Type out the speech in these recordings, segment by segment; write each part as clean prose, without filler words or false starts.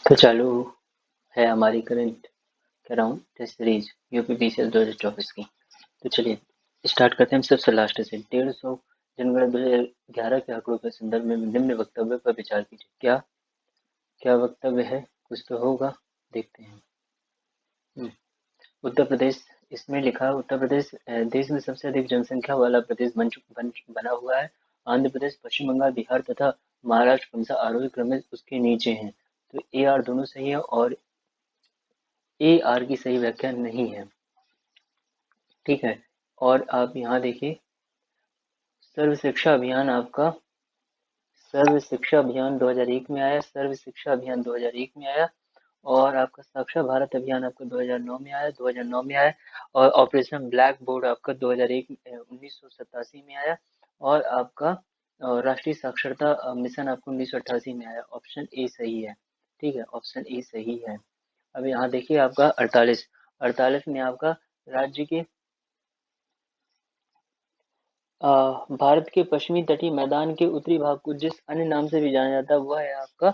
तो चालू है हमारी करंट कह रहा हूँ टेस्ट सीरीज यूपीपीसीएल 2024 की। तो चलिए स्टार्ट करते हैं हम सबसे लास्ट से। 150 जनगणना 2011 के आंकड़ों के संदर्भ में निम्न वक्तव्य पर विचार कीजिए। क्या क्या वक्तव्य है? कुछ तो होगा, देखते हैं। उत्तर प्रदेश, इसमें लिखा है उत्तर प्रदेश देश में सबसे अधिक जनसंख्या वाला प्रदेश बना हुआ है। आंध्र प्रदेश, पश्चिम बंगाल, बिहार तथा महाराष्ट्र क्रमशः आरोही क्रम में उसके नीचे हैं। तो ए आर दोनों सही है और ए आर की सही व्याख्या नहीं है। ठीक है, और आप यहाँ देखिए सर्व शिक्षा अभियान आपका सर्व शिक्षा अभियान 2001 में आया, सर्व शिक्षा अभियान 2001 में आया, और आपका साक्षर भारत अभियान आपका 2009 में आया, 2009 में आया, और ऑपरेशन ब्लैक बोर्ड आपका 2001 1987 में आया, और आपका राष्ट्रीय साक्षरता मिशन आपको 1988 में आया। ऑप्शन ए सही है। ठीक है, ऑप्शन ए सही है। अब यहाँ देखिए आपका 48 में आपका राज्य के भारत के पश्चिमी तटीय मैदान के उत्तरी भाग को जिस अन्य नाम से भी जाना जाता है वह है आपका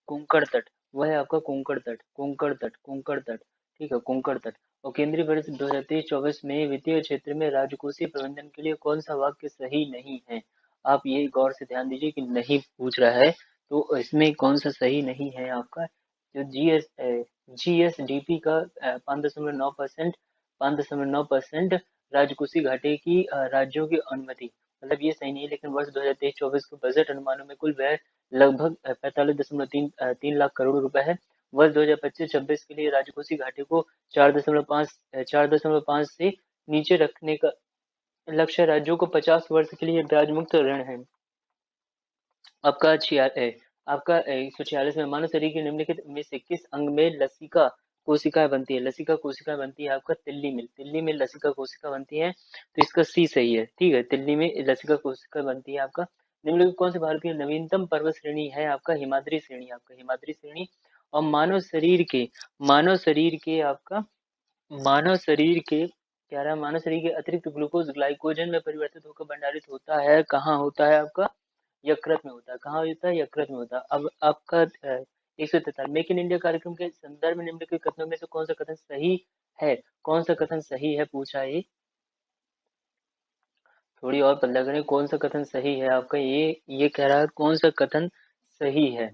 कोंकण तट। वह है आपका कोंकण तट, कोंकण तट, कोंकण तट। ठीक है, कोंकण तट। और केंद्रीय बजट 2023-24 में वित्तीय क्षेत्र में राजकोषीय प्रबंधन के लिए कौन सा वाक्य सही नहीं है? आप ये गौर से ध्यान दीजिए कि नहीं पूछ रहा है तो इसमें कौन सा सही नहीं है आपका। जो जीएसडीपी का 5.9% 5.9% राजकोषीय घाटे की राज्यों की अनुमति, मतलब ये सही नहीं है। लेकिन वर्ष 2023-24 के बजट अनुमानों में कुल व्यय लगभग 45.3 लाख करोड़ रुपए है। वर्ष 2025-26 के लिए राजकोषीय घाटे को 4.5 से नीचे रखने का लक्ष्य। राज्यों को 50 वर्ष के लिए ब्याज मुक्त ऋण है। आपका 146 में मानव शरीर के निम्नलिखित में से किस अंग में लसिका कोशिकाएं बनती है? लसिका कोशिकाएं बनती है आपका तिल्ली में लसिका कोशिका बनती है। तो इसका सी सही है। ठीक है, तिल्ली में लसिका कोशिका बनती है आपका। निम्नलिखित कौन से भारत की नवीनतम पर्वत श्रेणी है? आपका हिमाद्री श्रेणी, आपका हिमाद्री श्रेणी। और मानव शरीर के अतिरिक्त ग्लूकोज ग्लाइकोजन में परिवर्तित होकर भंडारित होता है। कहाँ होता है आपका? यकृत में होता है। कहाँ होता है? यकृत में होता है। अब आपका 143 मेक इन इंडिया कार्यक्रम के संदर्भ में निम्नलिखित कथनों में से कौन सा कथन सही है? कौन सा कथन सही है पूछा है। थोड़ी और पता करें कौन सा कथन सही है आपका। ये कह रहा है कौन सा कथन सही है।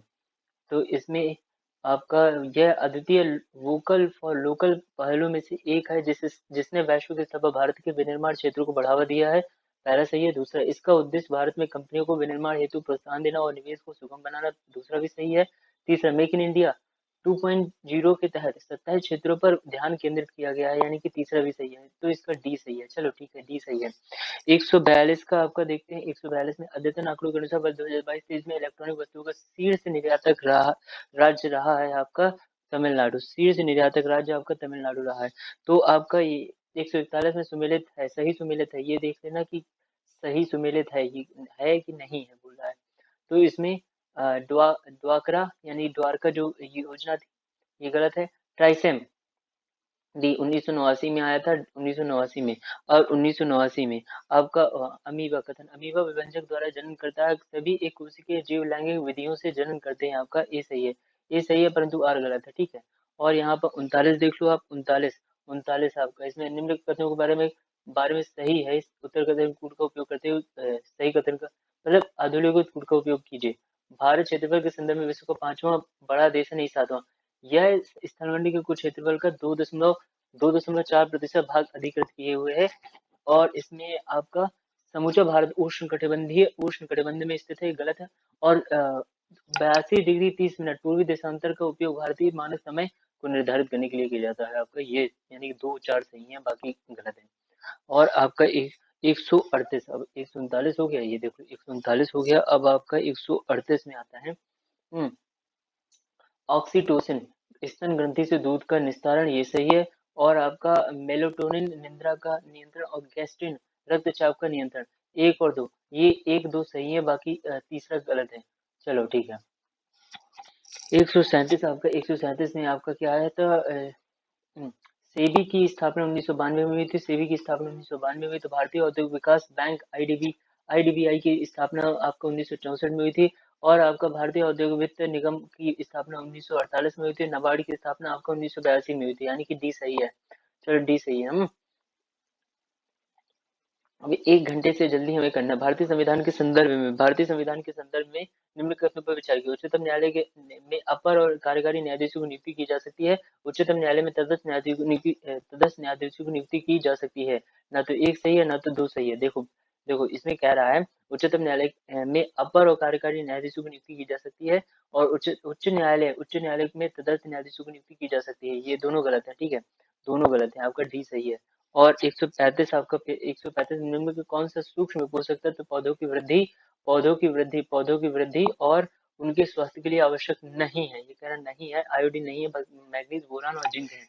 तो इसमें आपका यह अद्वितीय वोकल फॉर लोकल पहलों में से एक है जिसने वैश्विक स्तर पर भारत के विनिर्माण क्षेत्र को बढ़ावा दिया है। पहला सही है। दूसरा, इसका उद्देश्य भारत में कंपनियों को विनिर्माण हेतु प्रोत्साहन देना और निवेश को सुगम बनाना। दूसरा भी सही है। तीसरा, मेक इन इंडिया 2.0 के तहत 27 क्षेत्रों पर ध्यान केंद्रित किया गया है, यानी कि तीसरा भी सही है। तो इसका डी सही है। चलो ठीक है, डी सही है। 142 का आपका देखते हैं। 142 में अद्यतन आंकड़ों के अनुसार वर्ष 2022-23 में इलेक्ट्रॉनिक वस्तुओं का शीर्ष निर्यातक राज्य रहा है आपका तमिलनाडु। शीर्ष निर्यातक राज्य आपका तमिलनाडु रहा है। तो आपका ये 141 में सुमेलित है, सही सुमेलित है। ये देख लेना कि सही सुमेलित है, ये है कि नहीं है बोल रहा है। तो इसमें द्वाकरा यानी द्वारका जो योजना थी ये गलत है। ट्राइसेम डी 1989 में आया था, 1989 में। और 1989 में आपका अमीबा कथन, अमीबा विभंजक द्वारा जन्म करता है। सभी एक कोशिकीय जीव लैंगिक विधियों से जन्म करते हैं। आपका ए सही है। ए सही है परंतु आर गलत है। ठीक है, और यहाँ पर 39 देख लो आप। 39 आपका इसमें निम्नलिखित कथनों के बारे में सही है। इस उत्तर कथन कूट का उपयोग करते हुए सही कथन का मतलब अधोलोकित कूट का उपयोग कीजिए। भारत क्षेत्रफल के संदर्भ में विश्व का 5वां बड़ा देश है, नहीं 7वां। यह स्थलमंडी के कुल क्षेत्रफल का 2.4% भाग अधिकृत किए हुए है। और इसमें आपका समूचा भारत उष्ण कटिबंध में स्थित है, गलत है। और 82 डिग्री 30 मिनट पूर्वी देशांतर का उपयोग भारतीय मानक समय को निर्धारित करने के लिए किया जाता है। आपका ये यानी कि 2 4 सही है, बाकी गलत है। और आपका 138, अब 139 हो गया। ये देखो 139 हो गया। अब आपका 138 में आता है ऑक्सीटोसिन स्तन ग्रंथि से दूध का निस्तारण, ये सही है। और आपका मेलाटोनिन निद्रा का नियंत्रण और गैस्ट्रिन रक्तचाप का नियंत्रण, एक और दो, ये एक दो सही है, बाकी तीसरा गलत है। चलो ठीक है। 137 आपका 137 में आपका क्या आया था? सेबी की स्थापना 1992 में हुई थी। सेबी की स्थापना 1992 में हुई। तो भारतीय औद्योगिक विकास बैंक आईडीबीआई की स्थापना आपको 1964 में हुई थी। और आपका भारतीय औद्योगिक वित्त निगम की स्थापना 1948 में हुई थी। नाबार्ड की स्थापना आपका 1982 में हुई थी, यानी कि डी सही है। चलो डी सही है। हम अभी 1 घंटे से जल्दी हमें करना है। भारतीय संविधान के संदर्भ में निम्न कथनों पर विचार किया। उच्चतम न्यायालय के में अपर और कार्यकारी न्यायाधीशों की नियुक्ति की जा सकती है। उच्चतम न्यायालय में तदस्थ न्यायाधीशों की नियुक्ति की जा सकती है। ना तो एक सही है, ना तो दो सही है। देखो देखो, इसमें कह रहा है उच्चतम न्यायालय में अपर और कार्यकारी न्यायाधीशों की नियुक्ति की जा सकती है, और उच्च न्यायालय में तदस्थ न्यायाधीशों की नियुक्ति की जा सकती है। ये दोनों गलत है, ठीक है, दोनों गलत है। आपका डी सही है। और 135 आपका 135 निम्न में कौन सा सूक्ष्म पोषक तत्व पौधों की वृद्धि और उनके स्वास्थ्य के लिए आवश्यक नहीं है। ये कह रहा नहीं है, आयोडीन नहीं है, मैग्नीज, बोरान और जिंक है।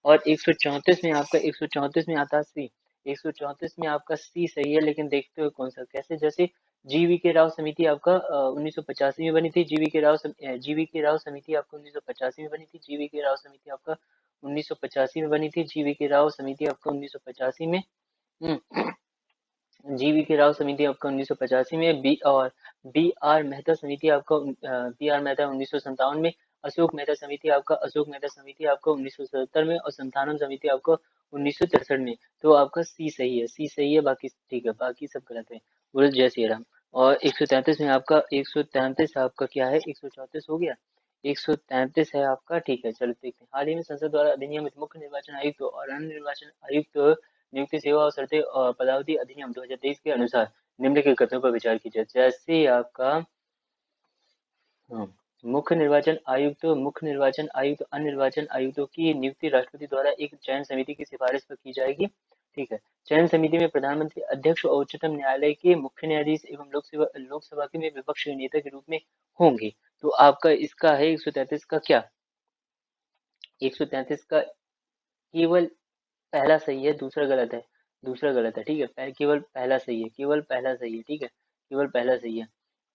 और 134 में आपका 134 में आता है सी। 134 में आपका सी सही है, लेकिन देखते हुए कौन सा कैसे, जैसे जीवी के राव समिति आपका 1985 में बनी थी। जीवी के राव समिति आपका 1985 में बनी थी। जीवी के राव समिति आपका 1985 में बनी थी। जीवी के राव समिति आपका 1985 में जीवी के राव समिति आपका 1985 में। बी आर मेहता समिति आपका बी आर मेहता 1957 में। अशोक मेहता समिति आपका 1977 में, और संतानम समिति आपका 1963 में। तो आपका सी सही है, सी सही है, बाकी ठीक है, बाकी सब गलत है। बोलो जय श्री राम। और 133 में आपका 133 आपका क्या है, 134 हो गया, 133 है आपका, ठीक है। चलो देखते हैं। हाल ही में संसद द्वारा अधिनियमित मुख्य निर्वाचन आयुक्त और अन्य निर्वाचन आयुक्त नियुक्ति, सेवा और शर्तें और पदावधि अधिनियम 2023 के अनुसार निम्न के कथनों पर विचार कीजिए। जैसे आपका मुख्य निर्वाचन आयुक्त अन्य निर्वाचन आयुक्तों की नियुक्ति राष्ट्रपति द्वारा एक चयन समिति की सिफारिश पर की जाएगी, ठीक है। चयन समिति में प्रधानमंत्री, अध्यक्ष और उच्चतम न्यायालय के मुख्य न्यायाधीश एवं लोकसभा के में विपक्ष के नेता के रूप में होंगे। तो आपका इसका है 133 का क्या, 133 का केवल पहला सही है, दूसरा गलत है, ठीक है। केवल पहला सही है, ठीक है, केवल पहला सही है।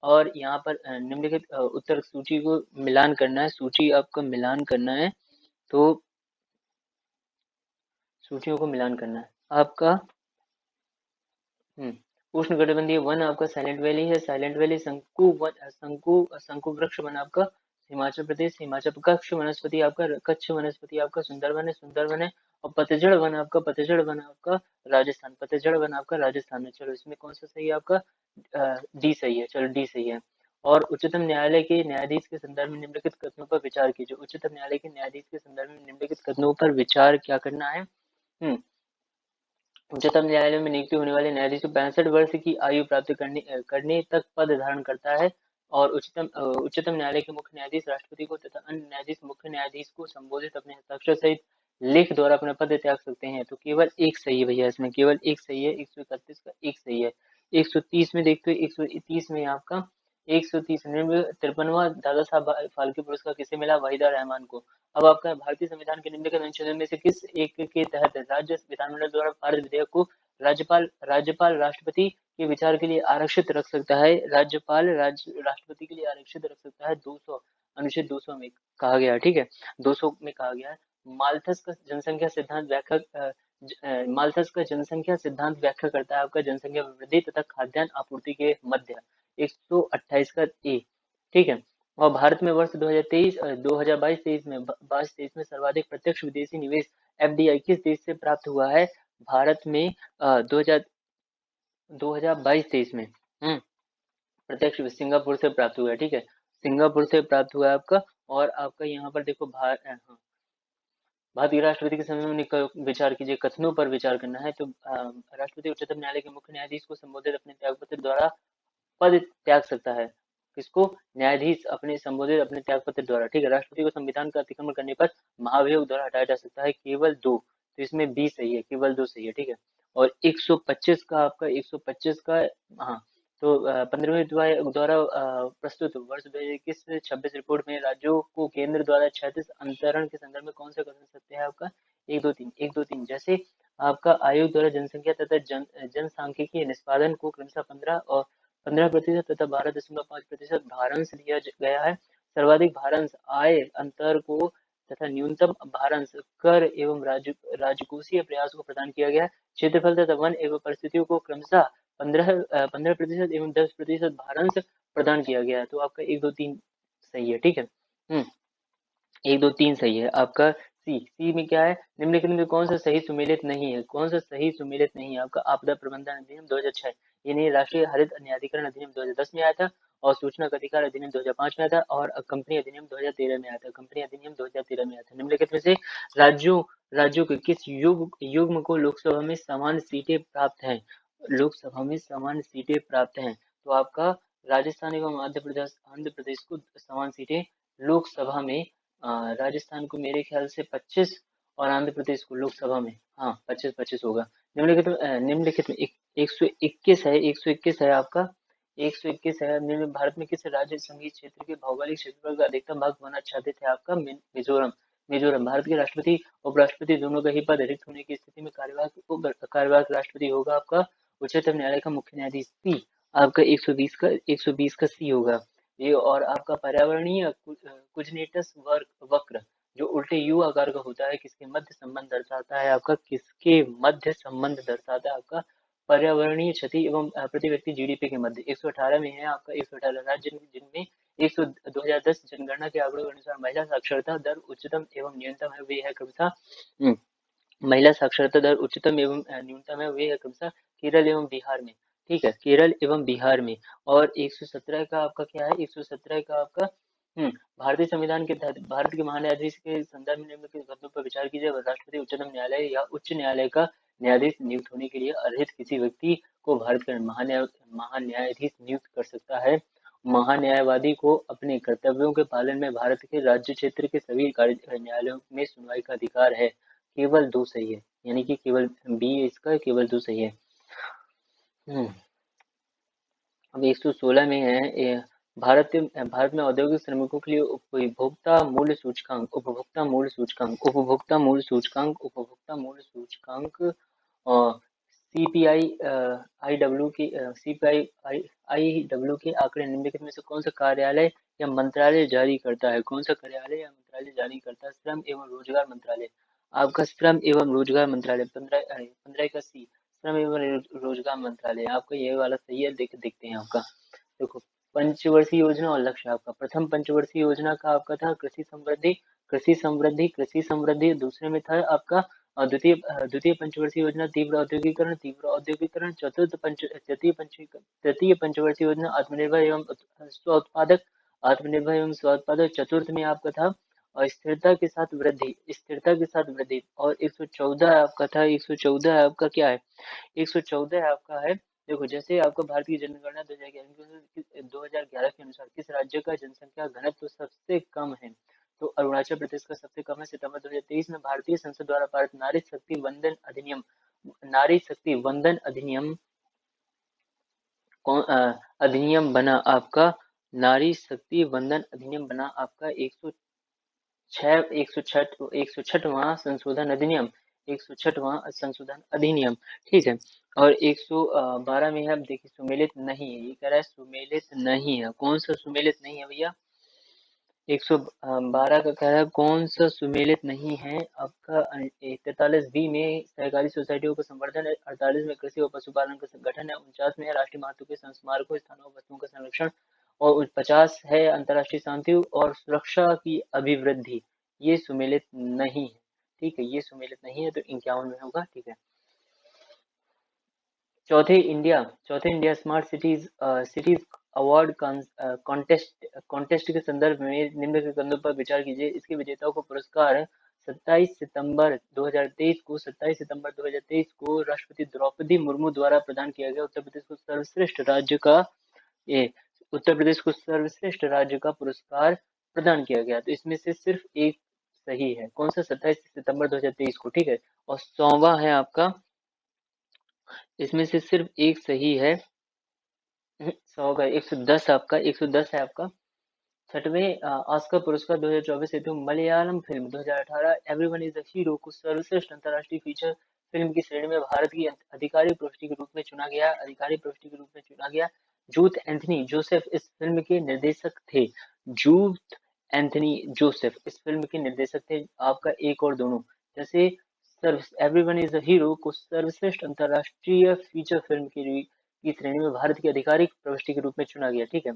और यहाँ पर निम्नलिखित उत्तर सूची को मिलान करना है, सूची आपका मिलान करना है। तो सूचियों को मिलान करना है आपका। उष्ण कटिबंधीय वन आपका साइलेंट वैली है। साइलेंट वैली शंकु वृक्ष वन आपका हिमाचल प्रदेश। हिमाचल कच्छ वनस्पति आपका सुंदरवन है। और पतझड़ वन आपका राजस्थान है। चलो इसमें कौन सा सही है आपका, डी सही है। चलो डी सही है। और उच्चतम न्यायालय के न्यायाधीश के संदर्भ में निम्नलिखित कथनों पर विचार कीजिए। उच्चतम न्यायालय के न्यायाधीश के संदर्भ में निम्नलिखित कथनों पर विचार क्या करना है। उच्चतम न्यायालय में नियुक्त होने वाले न्यायाधीश को 65 वर्ष की आयु प्राप्त करने तक पद धारण करता है। और उच्चतम न्यायालय के मुख्य न्यायाधीश राष्ट्रपति को तथा अन्य न्यायाधीश मुख्य न्यायाधीश को संबोधित अपने हस्ताक्षर सहित लेख द्वारा अपना पद त्याग सकते हैं। तो केवल एक सही है भैया, इसमें केवल एक सही है। 131 का एक सही है। 130 में देखते हो, 130 में आपका 130 53वां दादा साहब फाल्के पुरस्कार किसे मिला, वहीदा रहमान को। अब आपका भारतीय संविधान के निम्नलिखित अनुच्छेदों में से किस एक के तहत राज्य विधानमंडल द्वारा पारित विधेयक को राज्यपाल राष्ट्रपति के विचार के लिए आरक्षित रख सकता है। राष्ट्रपति के लिए आरक्षित रख सकता है 200 अनुच्छेद 200 में कहा गया है, ठीक है, 200 में कहा गया है। माल्थस का जनसंख्या सिद्धांत व्याख्या करता है आपका जनसंख्या वृद्धि तथा खाद्यान्न आपूर्ति के मध्य। 128 का ए, ठीक है। और भारत में वर्ष 2022-23 में सर्वाधिक प्रत्यक्ष विदेशी निवेश एफडीआई किस देश से प्राप्त हुआ है भारत में 2022-23 में। प्रत्यक्ष सिंगापुर से प्राप्त हुआ है, ठीक है, सिंगापुर से प्राप्त हुआ है आपका। और आपका यहाँ पर देखो भारतीय राष्ट्रपति के समय में विचार कीजिए, कथनों पर विचार करना है। तो राष्ट्रपति उच्चतम न्यायालय के मुख्य न्यायाधीश को संबोधित अपने त्यागपत्र द्वारा पद त्याग सकता है। किसको, न्यायाधीश अपने संबोधित अपने त्यागपत्र द्वारा, ठीक है। राष्ट्रपति को संविधान का अतिक्रमण करने पर महाभियोग द्वारा हटाया जा सकता है, केवल दो। तो इसमें बी सही है, केवल दो सही है, ठीक है। और 125 का आपका 125 का, हाँ, तो 15वें द्वारा प्रस्तुत वर्ष 2021 से 26 रिपोर्ट में राज्यों को केंद्र द्वारा 36 अंतरण के संदर्भ में कौन सा कथन सत्य है आपका, 1 2 3 जैसे आपका आयोग द्वारा जनसंख्या तथा जनसांख्यिकीय निष्पादन को क्रमशः 15% तथा 12.5% भारांश दिया गया है। सर्वाधिक भारांश आय अंतर को तथा न्यूनतम भारांश कर एवं राजकोषीय प्रयास को प्रदान किया गया है। क्षेत्रफल तथा वन एवं परिस्थितियों को क्रमशः 15% एवं 10% भारांश प्रदान किया गया है। तो आपका 1 2 3 सही है, ठीक है। 1 2 3 सही है आपका। सी में क्या है, निम्नलिखित में कौन सा सही सुमेलित नहीं है, कौन सा सही सुमेलित नहीं है आपका, आपदा प्रबंधन अधिनियम 2006, ये नहीं, राष्ट्रीय हरित न्यायाधिकरण अधिनियम 2010 में आया था, और सूचना का अधिकार अधिनियम 2005 में आया था, और कंपनी अधिनियम 2013 में आया था, कंपनी अधिनियम 2013 में आया था। निम्नलिखित में से राज्यों राज्यों के किस युग्म को लोकसभा में समान सीटें प्राप्त हैं, लोकसभा में समान सीटें प्राप्त हैं, तो आपका राजस्थान एवं आंध्र प्रदेश को समान सीटें लोकसभा में, राजस्थान को मेरे ख्याल से 25 और आंध्र प्रदेश को लोकसभा में, हाँ 25-25 होगा। निम्नलिखित में 121 है, 121 है आपका, 121 है। भारत में किस राज्य संघीय क्षेत्र के भौगोलिक क्षेत्रफल का अधिकतम भाग होना चाहते थे आपका, मिजोरम। मिजोरम भारत के राष्ट्रपति उपराष्ट्रपति दोनों का ही पद रिक्त होने की स्थिति में कार्यवाहक राष्ट्रपति होगा आपका उच्चतम न्यायालय का मुख्य न्यायाधीश। सी आपका 120 का सी होगा ये। और आपका पर्यावरणीय कुजनेटस वक्र जो उल्टे यू आकार का होता है, किसके मध्य संबंध दर्शाता है आपका, किसके मध्य संबंध दर्शाता है आपका, पर्यावरणीय क्षति एवं प्रति व्यक्ति जीडीपी के मध्य। 118 में है आपका, 118 राज्य जिनमें 2010 जनगणना के आंकड़ों के अनुसार महिला साक्षरता दर उच्चतम एवं न्यूनतम है, वे है क्रमशः महिला साक्षरता दर उच्चतम एवं न्यूनतम है, वे है क्रमशः केरल एवं बिहार में, ठीक है, केरल एवं बिहार में। और 117 का आपका क्या है, 117 का आपका भारतीय संविधान के तहत भारत के महान्यायाधीश के संदर्भ में निम्नलिखित कथनों पर विचार कीजिए। राष्ट्रपति उच्चतम न्यायालय या उच्च न्यायालय का न्यायाधीश नियुक्त होने के लिए अर्हित किसी व्यक्ति को भारत का महान्यायाधीश नियुक्त कर सकता है। महान्यायवादी को अपने कर्तव्यों के पालन में भारत के राज्य क्षेत्र के सभी न्यायालयों में सुनवाई का अधिकार है। केवल 2 सही है, यानी कि केवल बी इसका, केवल 2 सही है। अब 116 में है, भारत में औद्योगिक श्रमिकों के लिए उपभोक्ता मूल्य सूचकांक, उपभोक्ता मूल्य सूचकांक, उपभोक्ता मूल्य सूचकांक, उपभोक्ता मूल्य सूचकांक और सीपीआई आईडब्ल्यू की सीपीआई आईडब्ल्यू के आंकड़े निम्नलिखित में से कौन सा कार्यालय या मंत्रालय जारी करता है, कौन सा कार्यालय या मंत्रालय जारी करता है, श्रम एवं रोजगार मंत्रालय। आपका श्रम एवं रोजगार मंत्रालय 15 का सी, श्रम एवं रोजगार मंत्रालय आपका ये वाला सही है। देखते हैं आपका, देखो पंचवर्षीय योजना और लक्ष्य आपका, प्रथम पंचवर्षीय योजना का आपका था कृषि समृद्धि, कृषि समृद्धि, कृषि समृद्धि। दूसरे में था आपका द्वितीय पंचवर्षीय योजना तीव्र औद्योगिकरण, तीव्र औद्योगिकरण। तृतीय पंचवर्षीय योजना आत्मनिर्भर एवं स्व उत्पादक, आत्मनिर्भर एवं स्व उत्पादक। चतुर्थ में आपका था और स्थिरता के साथ वृद्धि, स्थिरता के साथ वृद्धि। और 114 आपका था, 114 आपका क्या है, 114 आपका है, देखो जैसे आपका भारतीय जनगणना 2011 के अनुसार किस राज्य का जनसंख्या घनत्व सबसे कम है, तो अरुणाचल प्रदेश का सबसे कम है। सितंबर 2023 में भारतीय संसद द्वारा पारित नारी शक्ति वंदन अधिनियम, नारी शक्ति वंदन अधिनियम अधिनियम बना आपका, नारी शक्ति वंदन अधिनियम बना आपका 106वां संशोधन अधिनियम, 106वां संशोधन अधिनियम, ठीक है। और 112 में है, अब देखिए सुमेलित नहीं है, ये कह रहा है सुमेलित नहीं है, कौन सा सुमेलित नहीं है भैया, 112 का कह रहा है कौन सा सुमेलित नहीं है आपका। 43 बी में सहकारी सोसाइटियों का संवर्धन है, 48 में कृषि और पशुपालन का संगठन है, 49 में राष्ट्रीय महत्व के स्मारकों स्थानों और वस्तुओं का संरक्षण, और 50 है अंतर्राष्ट्रीय शांति और सुरक्षा की अभिवृद्धि। ये सुमेलित नहीं है, ठीक है, ये सुमेलित नहीं है, तो 51 में होगा, ठीक है। चौथे India smart cities award contest के संदर्भ में निम्नलिखित कदमों पर विचार कीजिए। इसके विजेताओं को पुरस्कार 27 सितंबर 2023 को राष्ट्रपति द्रौपदी मुर्मू द्वारा प्रदान किया गया। उत्तर प्रदेश को सर्वश्रेष्ठ राज्य का पुरस्कार प्रदान किया गया। तो इसमें से सिर्फ एक सही है, कौन सा, 27 सितंबर 2023 को, ठीक है। और 100वां है आपका, इसमें से सिर्फ एक सही है, 100 का 110 आपका, 110 है आपका। छठवें ऑस्कर पुरस्कार 2024 हेतु Malayalam film 2018 everyone is a hero को सर्वश्रेष्ठ अंतर्राष्ट्रीय फीचर फिल्म की श्रेणी में भारत की आधिकारिक प्रविष्टि के रूप में चुना गया, आधिकारिक प्रविष्टि के रूप में चुना गया। जूथ एंथनी जोसेफ इस फिल्म के निर्देशक थे, जूथ एंथनी जोसेफ इस फिल्म के निर्देशक थे आपका, एक और दोनों। जैसे एवरीवन इज अ हीरो को सर्वश्रेष्ठ अंतर्राष्ट्रीय फीचर फिल्म की श्रेणी में भारत की आधिकारिक प्रविष्टि के रूप में चुना गया, ठीक है।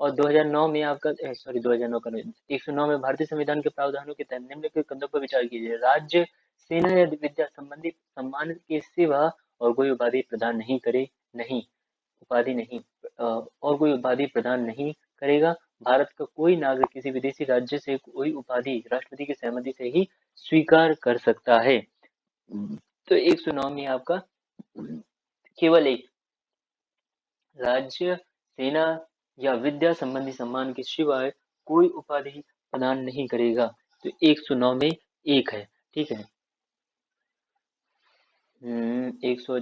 और 2009 में आपका सॉरी 2009 का नहीं, 109 में भारतीय संविधान के प्रावधानों के तहत निम्नलिखित कदमों पर विचार कीजिए। राज्य सेना या विद्या संबंधी सम्मान के सिवा और कोई उपाधि प्रदान नहीं करे, नहीं उपाधि नहीं और कोई उपाधि प्रदान नहीं करेगा। भारत का कोई नागरिक किसी विदेशी राज्य से कोई उपाधि राष्ट्रपति की सहमति से ही स्वीकार कर सकता है। तो 109 में आपका केवल एक राज्य सेना या विद्या संबंधी सम्मान के सिवाय कोई उपाधि प्रदान नहीं करेगा। तो 109 में एक है, ठीक है। 100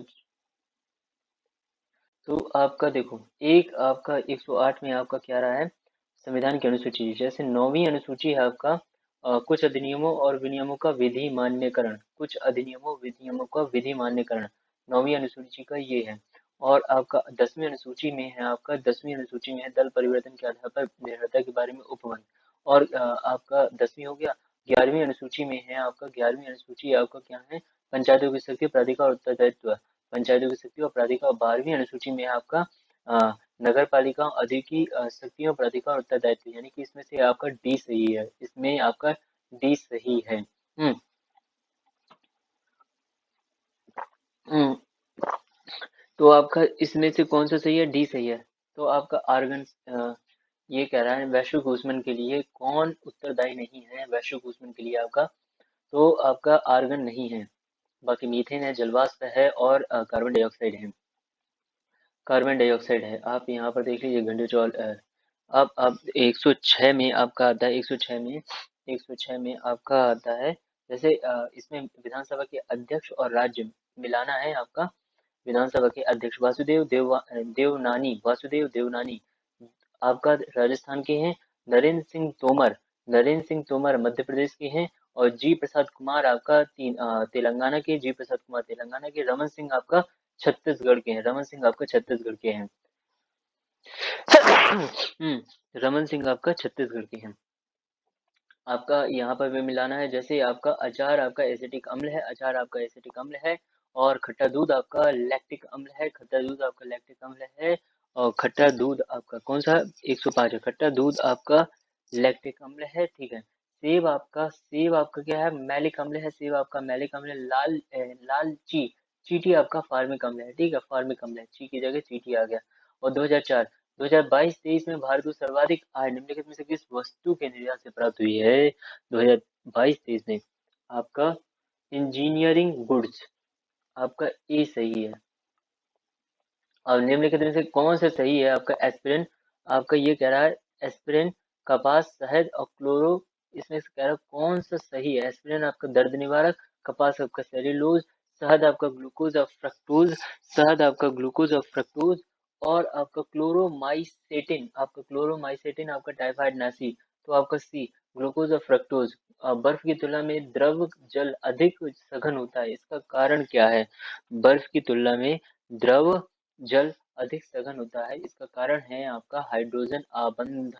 तो आपका देखो एक आपका 108 में आपका क्या रहा है, संविधान की अनुसूची। जैसे 9वीं अनुसूची है आपका कुछ अधिनियमों और विनियमों का विधि मान्यकरण, कुछ अधिनियमों विनियमों का विधि मान्यकरण 9वीं अनुसूची का ये है। और आपका 10वीं अनुसूची में है, आपका 10वीं अनुसूची में है दल परिवर्तन के आधार पर निर्भरता के बारे में उपबंध। और आपका 10वीं हो गया। 11वीं अनुसूची में है आपका, 11वीं अनुसूची आपका क्या है, पंचायतों की शक्ति प्राधिकार और उत्तरदायित्व, पंचायतों की शक्ति और प्राधिकार। 12वीं अनुसूची में है आपका नगर पालिका अधिकी शक्तियों प्राधिकार और उत्तरदायित्व, यानी कि इसमें से आपका डी सही है, इसमें आपका डी सही है। हम्म तो आपका इसमें से कौन सा सही है, डी सही है। तो आपका आर्गन ये कह रहा है वैश्विक ऊष्मन के लिए कौन उत्तरदायी नहीं है, वैश्विक ऊष्मन के लिए आपका, तो आपका आर्गन नहीं है। बाकी मीथेन है, जलवाष्प है और कार्बन डाइऑक्साइड है, कार्बन डाइऑक्साइड है। आप यहाँ पर देख लीजिए घंटे अब 106 में आपका आता है, 106 में 106 में आपका आता है। जैसे इसमें विधानसभा के अध्यक्ष और राज्य मिलाना है आपका। विधानसभा के अध्यक्ष वासुदेव देवनानी आपका राजस्थान के हैं। नरेंद्र सिंह तोमर मध्य प्रदेश के हैं। और जी प्रसाद कुमार आपका तेलंगाना के, जी प्रसाद कुमार तेलंगाना के। रमन सिंह आपका छत्तीसगढ़ के हैं, रमन सिंह आपका छत्तीसगढ़ के हैं। रमन सिंह आपका छत्तीसगढ़ के हैं। आपका यहाँ पर भी मिलाना है। जैसे आपका अचार आपका एसिटिक अम्ल है, अचार आपका एसिटिक अम्ल है। और खट्टा दूध आपका लैक्टिक अम्ल है, खट्टा दूध आपका लैक्टिक अम्ल है। और खट्टा दूध आपका कौन सा 105 है, खट्टा दूध आपका लैक्टिक अम्ल है, ठीक है। सेब आपका क्या है, मैलिक अम्ल है, सेब आपका मैलिक अम्ल है। लाल चींटी आपका फार्मिक अम्ल है, ठीक है, फार्मिक अम्ल है, ची की जगह चींटी आ गया। और 2022-23 में भारत को सर्वाधिक आय निम्नलिखित में से किस वस्तु के निर्यात से प्राप्त हुई है। 2022-23 में आपका इंजीनियरिंग गुड्स आपका ए सही है। और निम्नलिखित में से कौन सा सही है, आपका एस्पिरिन। आपका ये कह रहा है एस्पिरिन, कपास, शहद और क्लोरो, इसमें से कह रहा है कौन सा सही है। एस्पिरिन आपका दर्द निवारक, कपास आपका सेल्यूलोज, शहद आपका ग्लूकोज और फ्रक्टोज, शहद आपका ग्लूकोज और फ्रक्टोज। और आपका क्लोरोमाइसेटिन आपका टाइफाइड नासी, तो आपका सी ग्लूकोज और फ्रक्टोज। बर्फ की तुलना में द्रव जल अधिक सघन होता है, इसका कारण क्या है। बर्फ की तुलना में द्रव जल अधिक सघन होता है, इसका कारण है आपका हाइड्रोजन आबंध,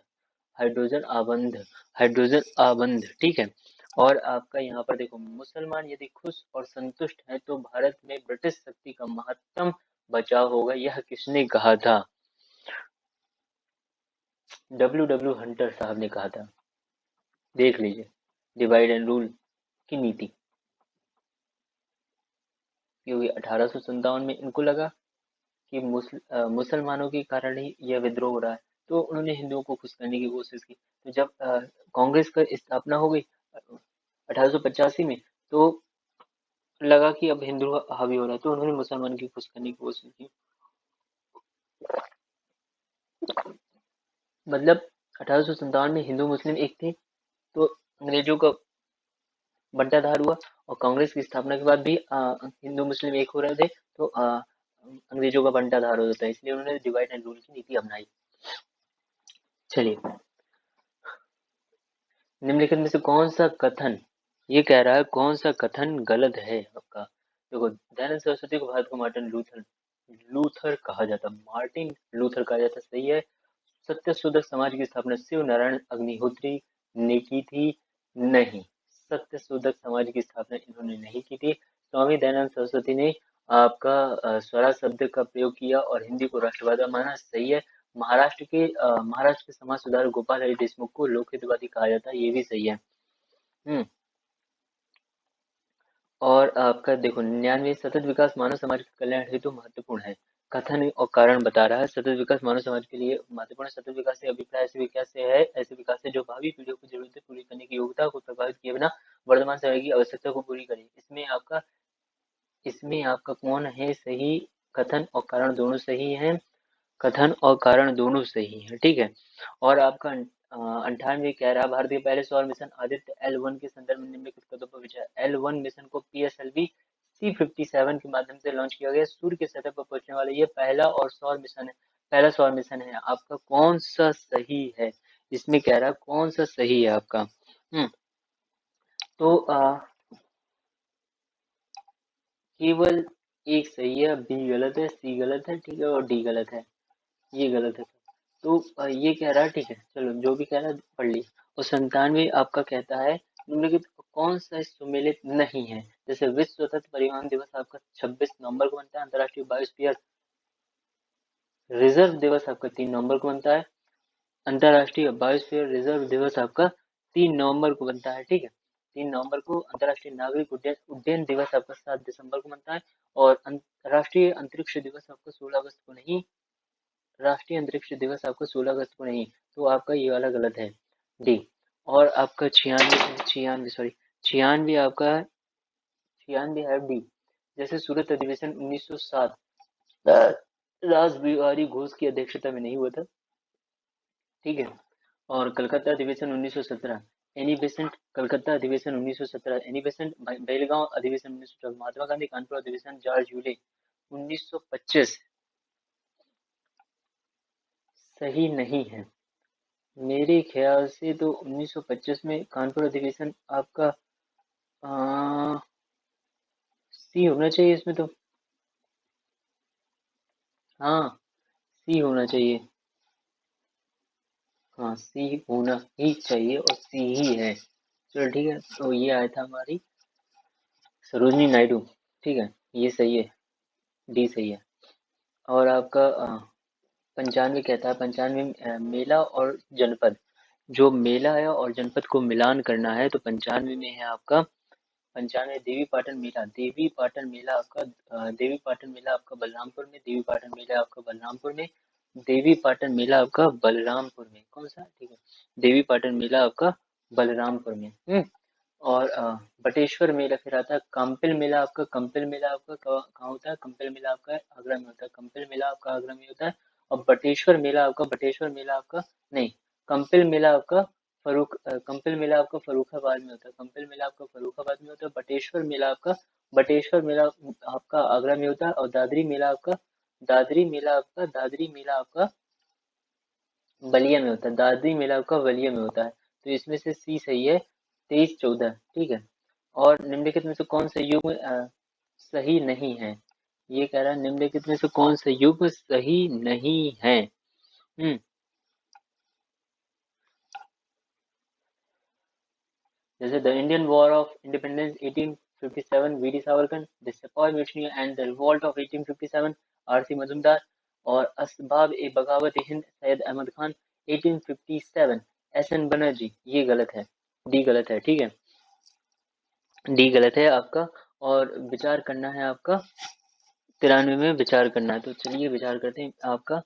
हाइड्रोजन आबंध, हाइड्रोजन आबंध, ठीक है। और आपका यहाँ पर देखो, मुसलमान यदि खुश और संतुष्ट हैं तो भारत में ब्रिटिश शक्ति का महत्तम बचाव होगा, यह किसने कहा था। डब्ल्यू हंटर साहब ने कहा था। देख लीजिए डिवाइड एंड रूल की नीति, क्योंकि 1857 में इनको लगा कि मुसलमानों के कारण ही यह विद्रोह हो रहा है, तो उन्होंने हिंदुओं को खुश करने की कोशिश की। तो जब कांग्रेस का स्थापना हो गई 1885 में, तो लगा कि अब हिंदू हावी हो रहा है, तो उन्होंने मुसलमान की खुश करने की कोशिश की। मतलब 1857 में हिंदू मुस्लिम एक थे, तो अंग्रेजों का बंटाधार हुआ। और कांग्रेस की स्थापना के बाद भी हिंदू मुस्लिम एक हो रहे थे, तो अंग्रेजों का बंटाधार हो जाता है, इसलिए उन्होंने डिवाइड एंड रूल की नीति अपनाई। चलिए, निम्नलिखित में से कौन सा कथन, ये कह रहा है कौन सा कथन गलत है आपका। देखो, दयानंद सरस्वती को भारत को मार्टिन लूथर लूथर कहा जाता, मार्टिन लूथर कहा जाता, सही है। सत्य शोधक समाज की स्थापना शिव नारायण अग्निहोत्री ने की थी, नहीं, सत्य शोधक समाज की स्थापना इन्होंने नहीं की थी। स्वामी दयानंद सरस्वती ने आपका स्वराज शब्द का प्रयोग किया और हिंदी को राष्ट्रभाषा माना, सही है। महाराष्ट्र के समाज सुधारक गोपाल हरि देशमुख को लोकहितवादी कहा जाता है, ये भी सही है। हम्म और आपका देखो 99 सतत विकास मानव समाज के कल्याण हेतु महत्वपूर्ण है। कथन और कारण बता रहा है, सतत विकास मानव समाज के लिए महत्वपूर्ण है। सतत विकास से अभिप्राय ऐसे विकास है जो भावी पीढ़ियों की जरूरतें पूरी करने की योग्यता को प्रभावित किए बिना वर्तमान समय की आवश्यकता को पूरी करे। इसमें आपका कौन है सही? कथन और कारण दोनों सही हैं। कथन और कारण दोनों सही है, ठीक है। और आपका 98 कह रहा है, भारत के पहले सौर मिशन आदित्य L1 के संदर्भ में निम्नलिखित कथनों पर विचार। L1 मिशन को PSLV C57 के माध्यम से लॉन्च किया गया। सूर्य की सतह पर पहुंचने वाला ये पहला सौर मिशन है। आपका कौन सा सही है? इसमें कह रहा है कौन सा सही है आपका। तो केवल एक सही है, बी गलत है, सी गलत है, ठीक है, और डी गलत है, ये गलत है। तो ये कह रहा है, ठीक है, चलो जो भी कह रहा है पढ़ ली। और 97 आपका कहता है निम्नलिखित कौन सा सुमेलित नहीं है? जैसे विश्व स्वतंत्र परिवहन दिवस आपका 26 नवंबर को बनता है। अंतर्राष्ट्रीय बायोस्फीयर रिजर्व दिवस आपका 3 नवंबर को बनता है। अंतर्राष्ट्रीय बायोस्फीयर रिजर्व दिवस आपका 3 नवंबर को बनता है, ठीक है। 3 नवंबर को अंतर्राष्ट्रीय नागरिक उड्डयन उड्डयन दिवस आपका 7 दिसंबर को बनता है। और राष्ट्रीय अंतरिक्ष दिवस आपका 16 अगस्त को नहीं। राष्ट्रीय अंतरिक्ष दिवस आपका 16 अगस्त को नहीं। तो आपका ये वाला गलत है, डी। और आपका 96 आपका 96 है डी। जैसे सूरत अधिवेशन 1907 रास बिहारी घोष की अध्यक्षता में नहीं हुआ था, ठीक है। और कलकत्ता अधिवेशन 1917 एनी बेसेंट, कलकत्ता अधिवेशन 1917 एनी बेसेंट। बेलगांव अधिवेशन 1914 महात्मा गांधी। कानपुर अधिवेशन जॉर्ज यूले 1925 सही नहीं है। मेरे ख्याल से तो 1925 में कानपुर अधिवेशन आपका सी होना चाहिए इसमें तो। हाँ, सी होना चाहिए। हाँ, सी होना ही चाहिए और सी ही है। चलो ठीक है, तो ये आया था हमारी सरोजनी नायडू, ठीक है, ये सही है, डी सही है। और आपका 95 कहता है, 95 मेला और जनपद। जो मेला है और जनपद को मिलान करना है, तो 95 में है आपका 95 देवी पाटन मेला। देवी पाटन मेला आपका बलरामपुर में। देवी पाटन मेला आपका बलरामपुर में। देवी पाटन मेला आपका बलरामपुर में कौन सा, ठीक है, देवी पाटन मेला आपका बलरामपुर में। और बटेश्वर मेला फिर आता है। कंपिल मेला आपका कहाँ होता है? कंपिल मेला आपका आगरा में होता है। कंपिल मेला आपका आगरा में होता है। और बटेश्वर मेला आपका नहीं, कंपिल मेला आपका कंपिल मेला आपका फरुखाबाद में होता है। कंपिल मेला आपका फरुखाबाद में होता है। बटेश्वर मेला आपका आगरा में होता है। और दादरी मेला आपका बलिया में होता है। दादरी मेला आपका बलिया में होता है। तो इसमें से सी सही है, 23-14, ठीक है। और निम्नलिखित में से कौन सा युग्म सही नहीं है? ये कह रहा है निम्नलिखित में से कौन सा युग्म सही नहीं है। हम्म जैसे the Indian war of independence 1857 VD Savarkar, the sipahi mutiny and the revolt of 1857 RC Majumdar. और असबाब ए बगावत हिंद सैयद अहमद खान 1857 एसएन बनर्जी। ये गलत है, डी गलत है, ठीक है, डी गलत है आपका। और विचार करना है आपका 93 में विचार करना है। तो चलिए विचार करते हैं आपका।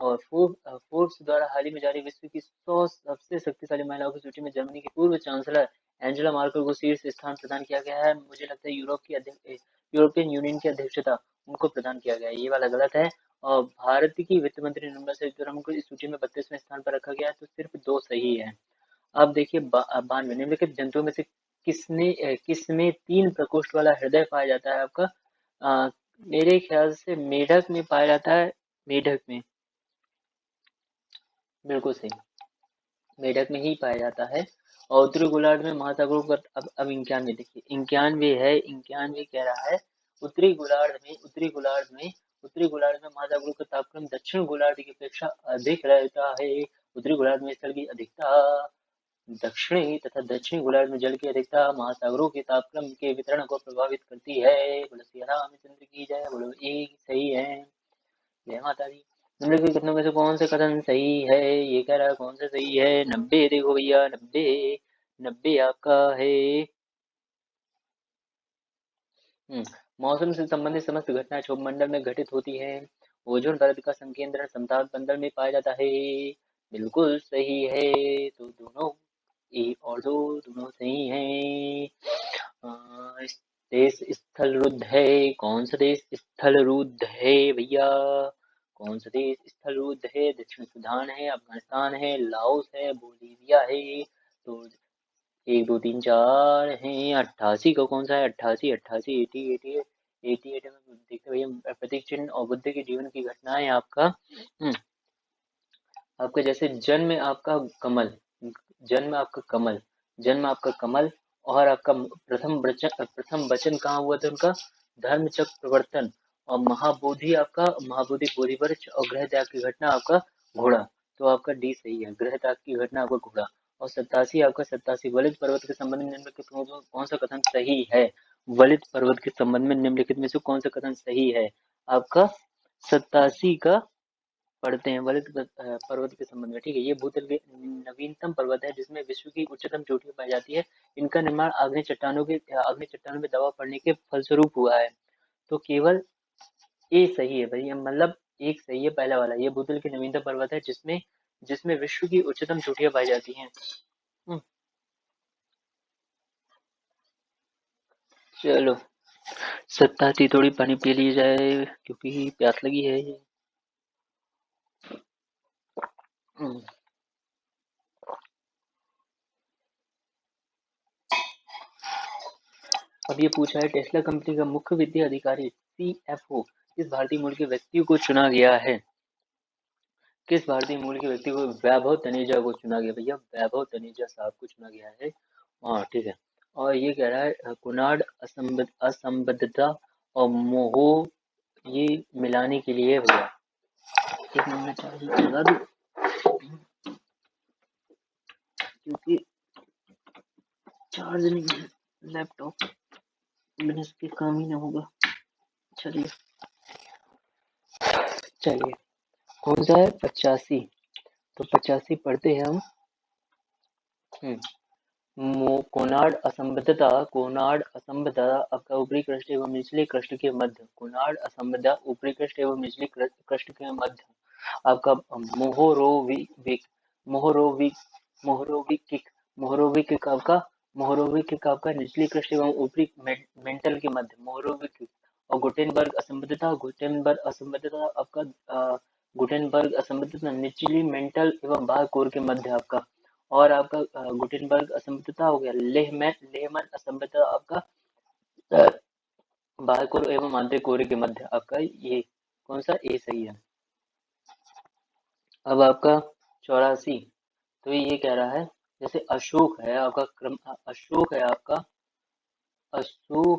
और फोर्ब्स द्वारा हाल ही में जारी विश्व की 100 सबसे शक्तिशाली महिलाओं की सूची में जर्मनी की पूर्व चांसलर एंजेला मार्केल को शीर्ष स्थान प्रदान किया गया है। मुझे लगता है यूरोपियन यूनियन की अध्यक्षता उनको प्रदान किया गया है, ये वाला गलत है। और भारत की वित्त मंत्री निर्मला सीतारमण को इस सूची में 32वें स्थान पर रखा गया है, तो सिर्फ 2 सही है। अब देखिए 92 निम्नलिखित जंतुओं में से किसमें 3 प्रकोष्ठ वाला हृदय पाया जाता है आपका? मेरे ख्याल से मेढक में पाया जाता है। मेढक में, बिल्कुल सही, मेढक में ही पाया जाता है। और उत्तरी गोलार्ध में महासागरों का अब 91 देखिए, 91 कह रहा है उत्तरी गोलार्ध में महासागरों का तापक्रम दक्षिण गोलार्ध की अपेक्षा अधिक रहता है। उत्तरी गोलार्ध में स्थल की अधिकता दक्षिणी तथा दक्षिणी गोलार्ध में जल की अधिकता महासागरों के तापक्रम के वितरण को प्रभावित करती है। बोलो सिया रामचंद्र की जय। बोलो एक सही है, जय माता दी। निम्नलिखित कथनों में से कौन से कथन सही है? ये कह रहा है कौन सा सही है? 90 देखो भैया, 90 90 आपका है। मौसम से संबंधित समस्त घटनाएं क्षोभ मंडल में घटित होती हैं। ओजोन परत का संकेंद्रण समताप मंडल में पाया जाता है। बिल्कुल सही है। तो दोनों एक और दो दोनों सही हैं। देश स्थल रुद्ध है। कौन सा देश स्थल रुद्ध है भैया? कौन सा देश स्थल रुद्ध है? दक्षिण सूडान है, अफगानिस्तान है, लाओस है, बोलीविया है। तो 1 2 3 4 हैं। 88 का कौन सा है? 88 88 80 88 में देखते भैया प्रतीक चिन्ह और बुद्ध के जीवन की घटनाएं आपका। आपका जैसे जन्म आपका कमल, जन्म आपका कमल, जन्म आपका कमल, और आपका प्रथम वचन कहाँ हुआ था उनका? धर्म चक्र प्रवर्तन। और महाबोधि आपका महाबोधि बोधि वृक्ष, और गृह त्याग की घटना आपका घोड़ा। तो आपका डी सही है, गृह त्याग की घटना आपका घोड़ा। और 87 आपका 87 वलित पर्वत के संबंध में निम्नलिखित में से कौन सा कथन सही है? वलित पर्वत के संबंध में निम्नलिखित में से कौन सा कथन सही है? आपका 87 का पढ़ते हैं। वलित पर्वत के संबंध में, ठीक है। ये भूतल के नवीनतम पर्वत है जिसमें विश्व की उच्चतम चोटियां पाई जाती है। इनका निर्माण आग्नेय चट्टानों में दबाव पड़ने के फलस्वरूप हुआ है। तो केवल ए सही है भाई, मतलब एक सही है पहला वाला। ये भूतल के नवीनतम पर्वत है जिसमें जिसमें विश्व की उच्चतम चोटियां पाई जाती हैं। चलो 87 थोड़ी पानी पी ली जाए क्योंकि प्यास लगी है। अब ये पूछा है टेस्ला कंपनी का मुख्य वित्तीय अधिकारी सीएफओ किस भारतीय मूल के व्यक्ति को चुना गया है? किस भारतीय मूल के व्यक्ति को? वैभव तनेजा को चुना गया भैया, वैभव तनेजा साहब को चुना गया है। हाँ ठीक है। और ये कह रहा है कुनाड असंबद्धता और मोह ये मिलाने के लिए भैया। एक मिनट चार्ज लगा दूं क्योंकि चार्ज नहीं है लैपटॉप, बिना इसके काम ही ना होगा। चलिए चलिए कौन सा है? 85। तो 85 पढ़ते हैं हम। कोनाड असंबद्धता आपका ऊपरी कृष्ठ एवं निचले कृष्ठ के मध्य। कोनाड असंबद्धता ऊपरी कृष्ठ एवं निचले कृष्ठ के मध्य आपका मोहरोविक मोहरोविक मोहरोविक मोहरोविक आपका मोहरोविक आपका निचली कृष्ठ एवं ऊपरी मेंटल के मध्य मोहरोविक। और गुटेनबर्ग आपका गुटेनबर्ग असंबद्धता निचली मेंटल एवं बाह्य कोर के मध्य आपका। और आपका गुटेनबर्ग असंबद्धता हो गया। लेहमन असंबद्धता आपका बाह्य कोर एवं आंतरिक कोर के मध्य आपका। ये कौन सा? ए सही है। अब आपका 84। तो ये कह रहा है जैसे अशोक है आपका क्रम, अशोक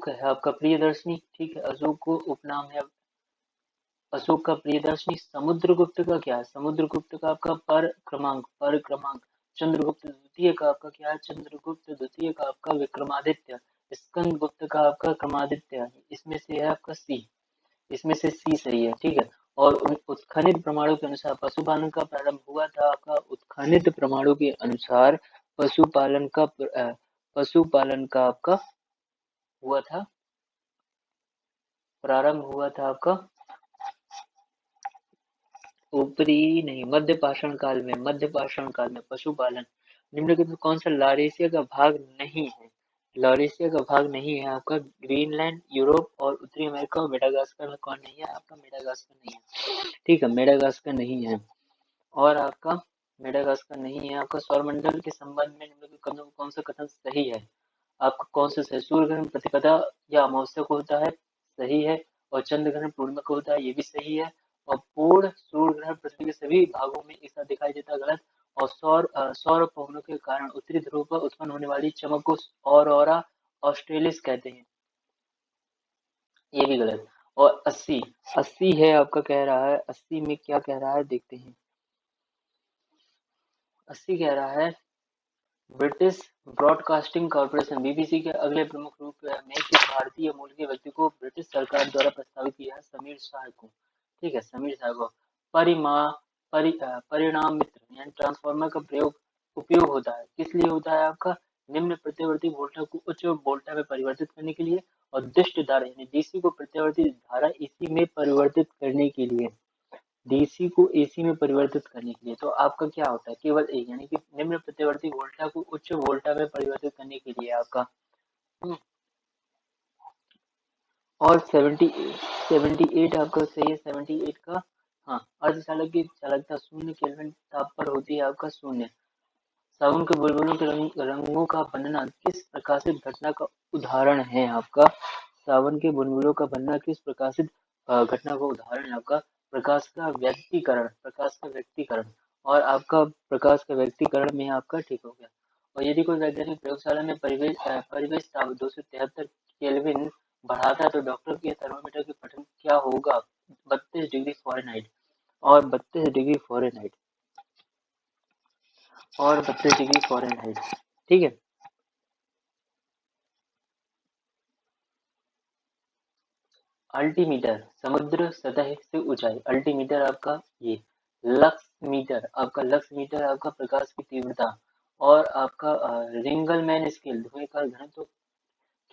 है आपका प्रियदर्शनी, ठीक है। अशोक को उपनाम है अशोक का प्रियदर्शनी। समुद्रगुप्त का क्या है? समुद्रगुप्त का आपका पर क्रमांक। चंद्रगुप्त द्वितीय का आपका क्या है? चंद्रगुप्त द्वितीय का आपका विक्रमादित्य। स्कंदगुप्त का आपका क्रमादित्य। इसमें से है आपका सी, इसमें से सी सही है, ठीक है। और उत्खनित प्रमाणों के अनुसार पशुपालन का प्रारंभ हुआ था आपका। उत्खनित प्रमाणों के अनुसार पशुपालन का आपका हुआ था, प्रारंभ हुआ था आपका ऊपरी नहीं, मध्य पाषाण काल में पशुपालन। निम्नलिखित में कौन सा लॉरेशिया का भाग नहीं है? लॉरेशिया का भाग नहीं है आपका ग्रीनलैंड, यूरोप और उत्तरी अमेरिका और मेडागास्कर में कौन नहीं है? आपका मेडागास्कर नहीं है, ठीक है। मेडागास्कर नहीं है। और आपका मेडागास्कर नहीं है। आपका सौरमंडल के संबंध में निम्नलिखित कथनों में कौन सा कथन सही है? आपका कौन सा सही? सूर्य ग्रहण प्रतिपदा या अमावस्या को होता है, सही है। और चंद्र ग्रहण पूर्णिमा को होता है, ये भी सही है। और पूर्ण सूर्य ग्रहण पृथ्वी के सभी भागों में एक साथ दिखाई देता है, गलत। और सौर पवनों के कारण उत्तरी ध्रुव पर उत्पन्न होने वाली चमक को ऑरोरा ऑस्ट्रेलिस कहते हैं, ये भी गलत। और 80 80 है आपका, कह रहा है 80 में क्या कह रहा है देखते हैं। 80 कह रहा है ब्रिटिश ब्रॉडकास्टिंग कॉर्पोरेशन बीबीसी के अगले प्रमुख रूप में किस भारतीय मूल के व्यक्ति को ब्रिटिश सरकार द्वारा प्रस्तावित किया है? समीर शाह को, ठीक है, समीर शाह को। परिमा परिणाम मित्र यानी ट्रांसफार्मर का उपयोग होता है। किस लिए होता है आपका? निम्न प्रत्यावर्ती वोल्टेज को उच्च वोल्टेज में परिवर्तित करने के लिए और दुष्ट धारा यानी डीसी को प्रत्यावर्ती धारा एसी में परिवर्तित करने के लिए। डीसी को एसी में परिवर्तित करने के लिए तो आपका क्या होता है? केवल एक यानी कि निम्न प्रत्यावर्ती वोल्टेज को उच्च वोल्टेज में परिवर्तित करने के लिए आपका। और 78 आपका सही है। 78 का हाँ, अर्धचालक की चालकता शून्य केल्विन ताप पर होती है आपका शून्य। साबुन के बुलबुलों के रंगों का बनना किस प्रकाशित घटना का उदाहरण है आपका? साबुन के बुलबुलों का बनना किस प्रकाशित घटना का उदाहरण है आपका? प्रकाश का व्यक्तीकरण। प्रकाश का व्यक्तीकरण और आपका प्रकाश का व्यक्तीकरण में आपका ठीक हो गया। और यदि कोई वैज्ञानिक प्रयोगशाला में परिवेश ताप 273 केल्विन बढ़ाता है तो डॉक्टर के थर्मामीटर की पठन क्या होगा? 32 डिग्री फ़ारेनहाइट और 32 डिग्री फ़ारेनहाइट और 32 डिग्री फ़ारेनहाइट। ठीक है। अल्टीमीटर समुद्र सतह से ऊंचाई। अल्टीमीटर आपका ये। लक्स मीटर आपका प्रकाश की तीव्रता और आपका रिंगलमैन स्केल धुएं का घनत्व।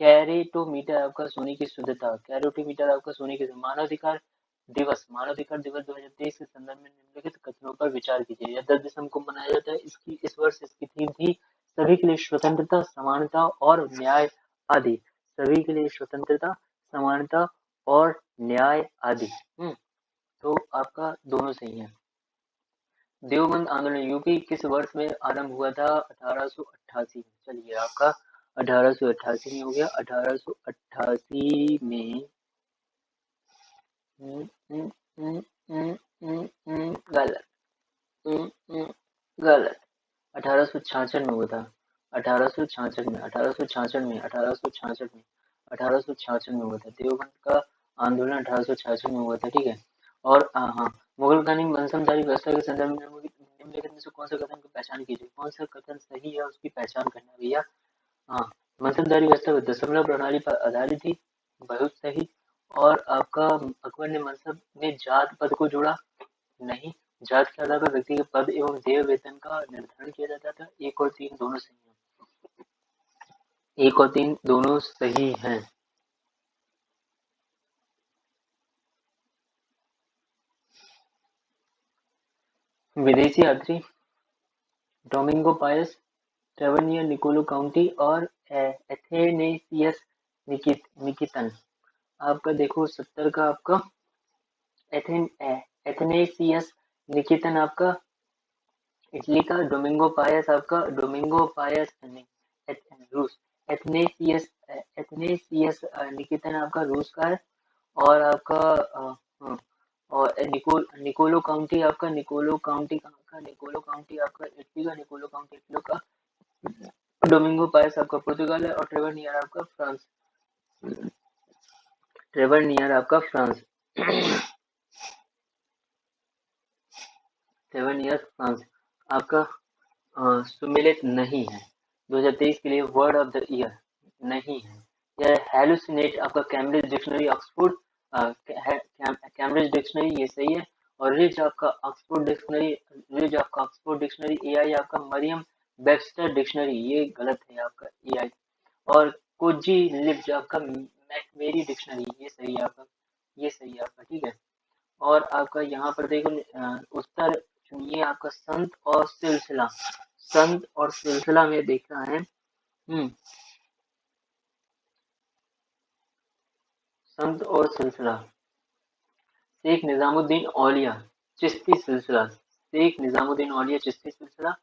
कैरेटोमीटर आपका सोने की शुद्धता। कैरोटीमीटर आपका सोने की मानवाधिकार दिवस 2023 के संदर्भ में निम्नलिखित कथनों पर विचार कीजिए। यह 10 दिसंबर को मनाया जाता है। इसकी इस वर्ष इसकी थीम थी सभी के लिए स्वतंत्रता, समानता और न्याय आदि। सभी के लिए स्वतंत्रता, समानता और न्याय आदि। तो आपका दोनों सही है। देवबंद आंदोलन यूपी किस वर्ष में आरंभ हुआ था? 1888 में। चलिए आपका 1888 में हो गया। 1888 में गलत। गलत। 1866 में हुआ था। 1866 में 1866 में 1866 में 1866 में हुआ था। देवबंद का आंदोलन 1866 में हुआ था। ठीक है। और हाँ, मुगलकालीन वंशमधारी व्यवस्था के संदर्भ में निम्नलिखित में से कौन सा कथन की पहचान कीजिए? कौन सा कथन सही है उसकी पहचान करना भैया। हाँ, वंशमधारी व्यवस्था दशमलव प्रणाली पर आधारित थी। बहुत सही। और आपका अकबर ने मनसब में जात पद को जोड़ा नहीं। जात के आधार पर व्यक्ति के पद एवं देय वेतन का निर्धारण किया जाता था। 1 और 3 दोनों सही हैं। 1 और 3 दोनों सही हैं। विदेशी यात्री डोमिंगो पायस, ट्रेवनियर निकोलो काउंटी और एथेनेसियस निकितन। आपका देखो 70 का आपका एथेनेसियस निकितन आपका इटली का। डोमिंगो पायस आपका रूस। एथनेसियस निकितन आपका रूस का है। और आपका और निकोलो काउंटी आपका निकोलो काउंटी आपका इटली का। निकोलो काउंटी इटली का। डोमिंगो पायस आपका पुर्तगाल है। और ट्रेवर नियर आपका फ्रांस। ट्रेवर नियर आपका फ्रांस। ट्रेवर नियर फ्रांस आपका सुमेलित नहीं है। 2023 के लिए वर्ड ऑफ द ईयर नहीं है। यह हेलुसिनेट आपका Cambridge dictionary Oxford Cambridge dictionary ये सही है। और रिच आपका ऑक्सफोर्ड डिक्शनरी। एआई आपका मरियम वेबस्टर डिक्शनरी ये गलत है आपका एआई। और कोजी लिब्स आपका मैकमेरी डिक्शनरी ये सही है आपका। ये सही है आपका। ठीक है। और आपका यहाँ पर देखो उत्तर चुनिए आपका संत और सिलसिला। संत और सिलसिला में देखना है। संत और सिलसिला। शेख निजामुद्दीन औलिया चिश्ती सिलसिला। शेख निजामुद्दीन औलिया चिश्ती सिलसिला।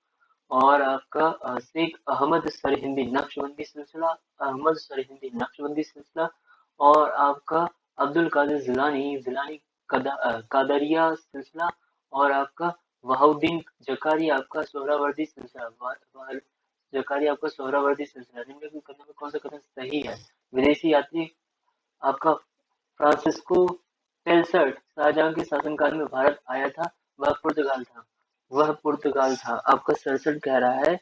और आपका शेख अहमद सरहिंदी नक्शबंदी सिलसिला। अहमद सरहिंदी नक्शबंदी सिलसिला। और आपका अब्दुल कादिर जिलानी कादरिया सिलसिला। और आपका वहाउद्दीन जकारी आपका सोहरावर्दी सिलसिला। जकारी आपका सोहरावर्दी सिलसिला। निम्नलिखित कथनों में कौन सा कथन सही है? विदेशी यात्री आपका फ्रांसिस्को पेलसर्ट शाहजहां के शासनकाल में भारत आया था। वह पुर्तगाल था। आपका 67 कह रहा है।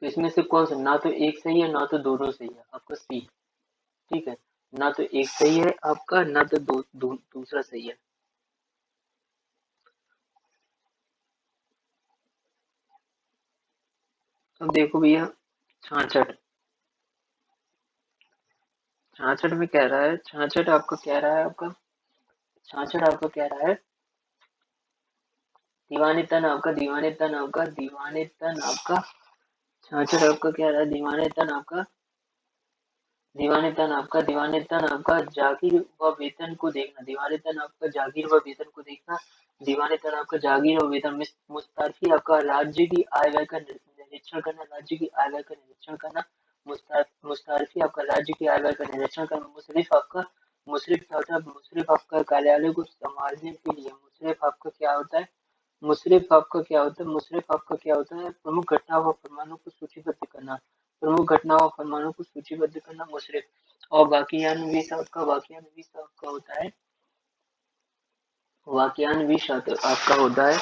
तो इसमें से कौन सा? ना तो एक सही है ना तो दोनों सही है। आपका सी। ठीक है। ना तो एक सही है आपका, ना तो दूसरा सही है। अब देखो भैया, 66। 66 में कह रहा है, 66 आपका कह रहा है आपका, 66 आपका कह रहा है, दीवाने तन आपका, दीवाने तन आपका, दीवाने तन आपका, 66 आपका कह रहा है, दीवाने तन आपका, दीवाने तन आपका, दीवाने तन आपका जागीर व वेतन को देखना, दीवाने तन आपका जागीर व वेतन को देखना, दीवाने तन आपका जागीर व वेतन, मुस्ताफी आपका राज्य की आय व्यय का निरीक्षण करना, राज्य की आय व्यय का निरीक्षण करना, मुस्तारफी आपका राज्य की आय व्यय का निरीक्षण करना, मुशरिफ आपका कार्यालय को संभालने के लिए, मुशरिफ आपका क्या होता है, मुशरिफ आपका क्या होता है, मुशरिफ आपका क्या होता है, प्रमुख घटना व फरमानों को सूचीबद्ध करना, प्रमुख घटना व फरमानों को सूचीबद्ध करना मुशरिफ। और वाकियानवीस आपका, वाकियानवीस आपका होता है, वाकियानवीस आपका होता है,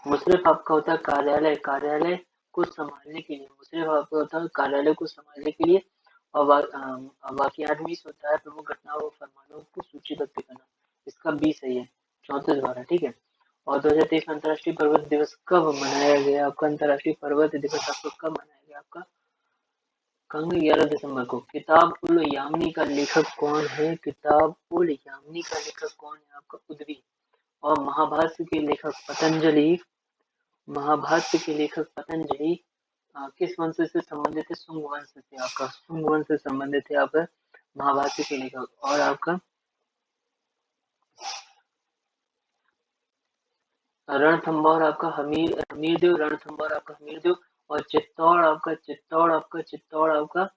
मुशरिफ आपका होता है कार्यालय, कार्यालय को संभालने के लिए, मुशरिफ आपका होता है कार्यालय को संभालने के लिए। और वाकियानवीस होता है प्रमुख घटनाओं व फरमानों को सूचीबद्ध करना। इसका बी सही है, 34 12, ठीक है। और 2023 अंतर्राष्ट्रीय पर्वत दिवस कब मनाया गया आपका, अंतर्राष्ट्रीय पर्वत दिवस आपको कब मनाया गया आपका, कल 11 दिसंबर को। किताब उल यामिनी का लेखक कौन है, किताब उल यामिनी का लेखक कौन है आपका, उद्वी। और महाभाष्य के लेखक पतंजलि, महाभाष्य के लेखक पतंजलि किस वंश से संबंधित है, शुंग वंश से आपका, शुंग वंश से संबंधित है आपका महाभाष्य के लेखक। और आपका रणथंभौर आपका हमीरदेव, रणथंभौर आपका हमीरदेव। और चित्तौड़ आपका, चित्तौड़ आपका, चित्तौड़ आपका,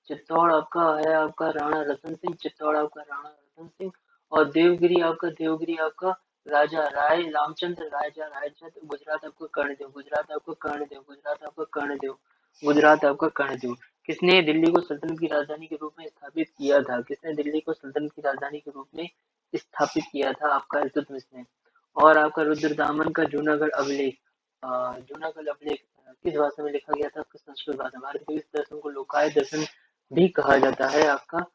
चित्तौड़ आपका है आपका राणा रतन सिंह, चित्तौड़ आपका राणा रतन सिंह। और देवगिरी आपका, देवगिरी आपका राजा राय रामचंद्र, राजा रायचंद्र। गुजरात आपका कर्णदेव, गुजरात आपका कर्णदेव, गुजरात आपका कर्णदेव, गुजरात आपका कर्णदेव। किसने दिल्ली को सल्तनत की राजधानी के रूप में स्थापित किया था, किसने दिल्ली को सल्तनत की राजधानी के रूप में स्थापित किया था आपका, इल्तुतमिश ने। और आपका रुद्रदामन का जूनागढ़ अभिलेख, जूनागढ़ अभिलेख किस भाषा में लिखा गया था आपका, संस्कृत भाषा। भारत के इस दर्शन को लोकायत दर्शन भी कहा जाता है आपका,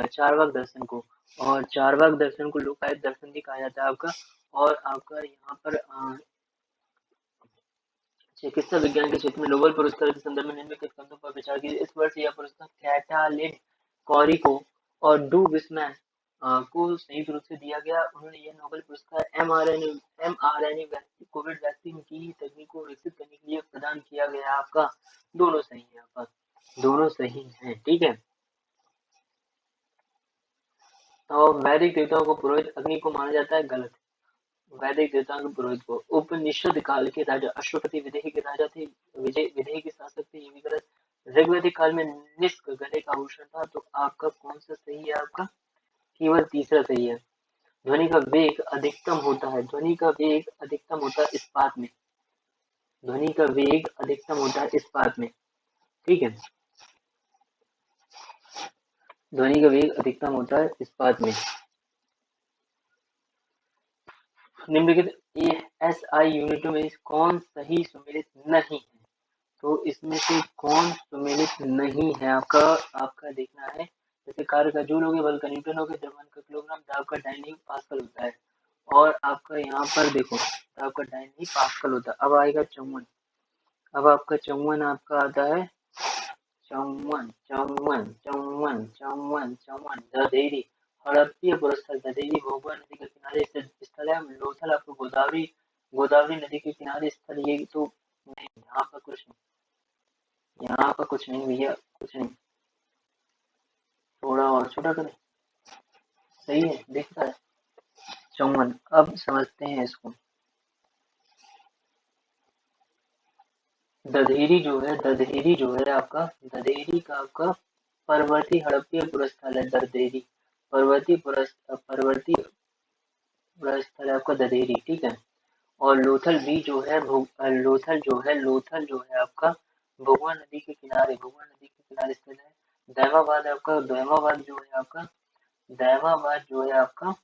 चारवाक दर्शन को। और चारवाक दर्शन को लोकायत दर्शन भी कहा जाता है आपका। और आपका यहाँ पर चिकित्सा विज्ञान के क्षेत्र में नोबेल पुरस्कार के संदर्भ में निम्नलिखित कथनों पर विचार कीजिए। इस वर्ष यह पुरस्कार कैटालिन कॉरिको और डू विस्मैन को संयुक्त रूप से दिया गया। उन्होंने यह नोबेल पुरस्कार एमआरएनए कोविड वैक्सीन की तकनीक को विकसित करने के लिए प्रदान किया गया। आपका दोनों सही है, आपका दोनों सही है, ठीक है। तो वैदिक देवताओं को पुरोहित अग्नि को माना जाता है, गलत। वैदिक देवताओं के पुरोहित को उपनिषद काल के राजा अश्वपति विदेही के राजा थे, विजय विदेही के शासक थे, ये भी गलत। ऋग्वैदिक काल में निष्क गले का आभूषण था, तो आपका कौन सा सही है, आपका केवल तीसरा सही है। ध्वनि का वेग अधिकतम होता है, ध्वनि का वेग अधिकतम होता है इस्पात में, ध्वनि का वेग अधिकतम होता है इस्पात में, ठीक है। ध्वनि का वेग अधिकतम होता है इस्पात में। निम्नलिखित एएसआई यूनिटों में कौन सही सुमेलित नहीं है, तो इसमें से कौन सुमेलित नहीं है आपका, आपका देखना है। जैसे कार्य का जूल हो गया, बल का न्यूटन हो गया, द्रव्यमान का किलोग्राम, दाब का डायनेमिक पास्कल होता है। और आपका यहाँ पर देखो, दाब का डायनेमिक पास्कल होता है। अब आएगा 54, अब आपका 54 आपका आता है, 54 दधेरी हड़प्पीय पुरस्कार, दधेरी भोगवा नदी के किनारे स्थित स्थल है। लोथल आपको गोदावरी, गोदावरी नदी के किनारे स्थल, ये तो नहीं, यहाँ पर कुछ नहीं, यहाँ पर कुछ नहीं भैया, कुछ नहीं। थोड़ा और छोटा करें, सही है, दिखता है 54। अब समझते हैं इसको। दधेरी जो है, दधेरी जो है आपका, दधेरी का आपका पर्वतीय हड़प्पीय पुरस्कार है, दधेरी पर्वतीय पर्वतीय पुरस्कार है आपका दधेरी, ठीक है। और लोथल भी जो है, लोथल जो है, लोथल जो है आपका भगवा नदी के किनारे, भगवा नदी के किनारे स्थित है। दैवाबाद आपका, दैवाबाद जो है आपका, दैवाबाद जो है आपका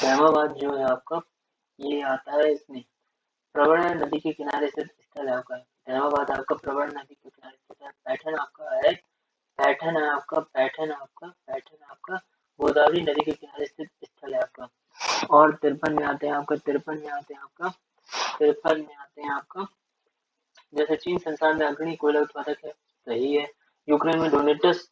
धर्माबाद जो है आपका, ये आता है इसमें प्रवरा नदी के किनारे स्थित स्थल है आपका। धर्माबाद आपका प्रवरा नदी के किनारे स्थित है। पैठन आपका गोदावरी नदी के किनारे स्थित स्थल है आपका। और तिरपन में आते हैं आपका जैसे चीन संसार में अग्रणी कोयला उत्पादक है, सही है। यूक्रेन में डोनेटस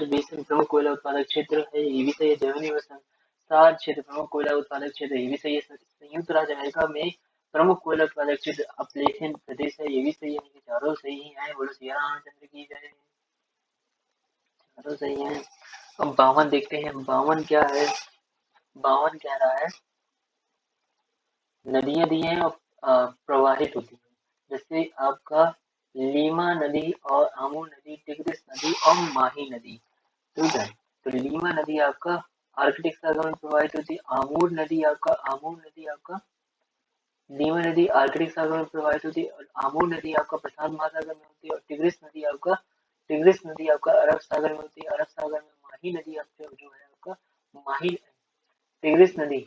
बेसिन प्रमुख कोयला उत्पादक क्षेत्र है, ये भी सही है। जर्मनी में संसार क्षेत्र प्रमुख कोयला उत्पादक क्षेत्र, ये भी सही है। संयुक्त राज्य अमेरिका में प्रमुख कोयला उत्पादक क्षेत्र अपलेशियन प्रदेश है, ये भी सही है। चारों सही है। बोलो सिया रामचंद्र की जय। चारों सही है। अब 52 देखते हैं। 52 क्या है? 52 कह रहा है नदियां दी हैं और प्रवाहित होती हैं, जैसे आपका लीमा नदी और आमू नदी, टिग्रिस नदी और माही नदी। ठीक है, तो लीमा नदी आपका आर्कटिक सागर में प्रवाहित होती है। लीमा नदी आर्कटिक सागर में प्रवाहित होती है और आमू नदी आपका प्रशांत महासागर में होती है। और टिग्रिस नदी आपका अरब सागर में होती है। अरब सागर में माही नदी आपका जो है आपका माही टिग्रिस नदी,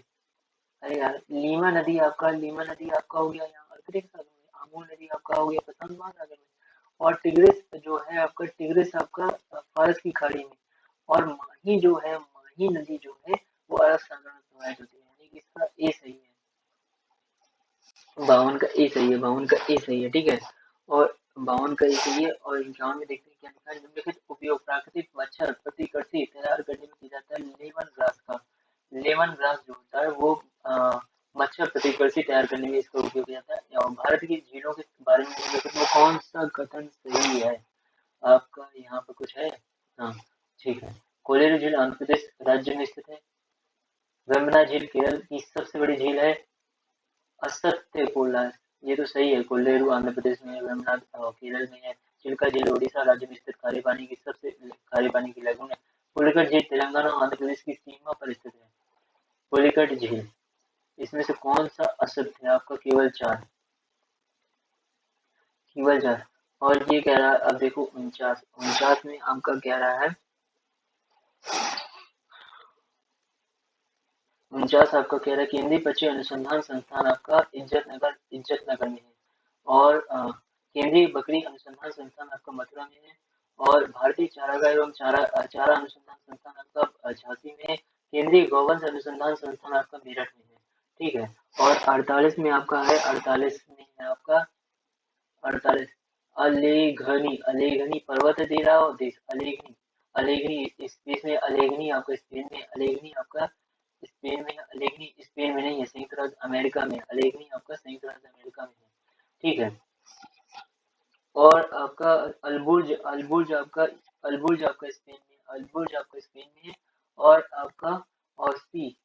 अरे यार लीमा नदी आपका हो गया यहाँ आर्कटिक सागर में, आमू नदी आपका हो गया प्रशांत महासागर में, और टिग्रिस जो है आपका फारस की खाड़ी में, और माही नदी जो है वो अरब सागर में प्रवाहित होती है। यानी कि इसका ए सही है। 52 का ए सही है। 52 का ए सही है। ठीक है, और 52 का ए सही है। और 51 में देखते हैं क्या लिखा है। निम्नलिखित उपयोग प्राकृतिक मच्छर प्रतिकर्षी तैयार करने में किया जाता है लेमन ग्रास का। लेमन ग्रास जो होता है वो मच्छर प्रतिकर्षी तैयार करने में इसका उपयोग किया जाता है। और भारत की झीलों के बारे में वो कौन सा कथन सही है आपका? यहाँ पर कुछ है? हाँ, ठीक है। कोलेरू झील आंध्र प्रदेश राज्य में स्थित है। वेम्बना झील केरल की सबसे बड़ी झील है। असत्य बोला है, ये तो सही है। कोल्लेरू आंध्र प्रदेश में है, वेम्बनाड केरल में है। चिल्का झील ओडिशा राज्य में स्थित खारे पानी की लैगून है। पुलिकट झील तेलंगाना और आंध्र प्रदेश की सीमा पर स्थित है। पुलिकट झील, इसमें से कौन सा असत्य है आपका? केवल चार। और ये कह रहा है, अब देखो 49 में आपका कह रहा है 49 आपका कह रहा है केंद्रीय पक्षी अनुसंधान संस्थान आपका इज्जतनगर में है। और केंद्रीय बकरी अनुसंधान संस्थान आपका मथुरा में है। और भारतीय चारागाह एवं चारा अनुसंधान संस्थान आपका झांसी में है। केंद्रीय गौवंश अनुसंधान संस्थान आपका मेरठ में है। ठीक है, और 48 में आपका है 48 में है आपका 48 अलेघनी पर्वत दे रहा हो देश। अलेघनी इस देश में, अलेघनी आपका स्पेन में, अलेघनी आपका स्पेन में है। अलेघनी स्पेन में नहीं है, संयुक्त राज्य अमेरिका में। अलेघनी आपका संयुक्त राज्य अमेरिका में है। ठीक है, और आपका अल्बुर्ज आपका स्पेन में है। और आपका ऑस्पी,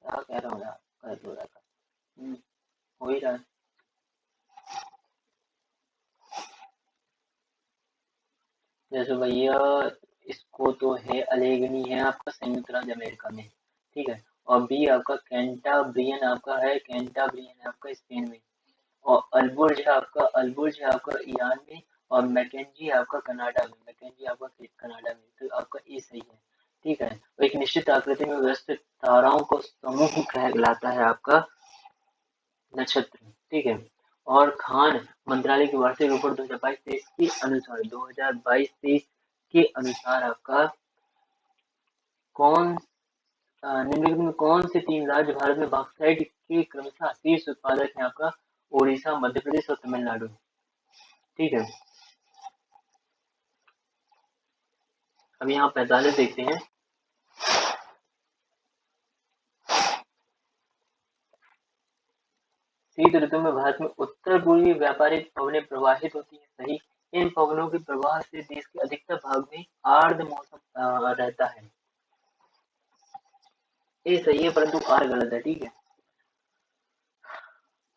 क्या कह रहा हूँ यार, गलत हो रहा था। हो ही रहा है। जैसे भैया इसको तो है, अलेगनी है आपका संयुक्त राज्य अमेरिका में। ठीक है, और बी आपका कैंटाब्रियन है आपका स्पेन में। और अल्बुर्ज है आपका ईरान में। और मैकेंजी है आपका कनाडा में। तो आपका ये सही है। ठीक है, तो एक निश्चित आकृति में व्यवस्थित ताराओं को समूह कहलाता है आपका नक्षत्र। ठीक है, और खान मंत्रालय की वार्षिक रिपोर्ट 2022-23 के अनुसार आपका कौन निम्नलिखित में कौन से 3 राज्य भारत में बॉक्साइट के क्रमशः शीर्ष उत्पादक हैं आपका? ओडिशा, मध्य प्रदेश और तमिलनाडु। ठीक है, अब यहाँ 45 देखते हैं। शीत ऋतु में भारत में उत्तर पूर्वी व्यापारिक पवनें प्रवाहित होती हैं, सही। इन पवनों के प्रवाह से देश के अधिकतर भाग में आर्द्र मौसम रहता है, ये सही है, परंतु आर गलत है। ठीक है,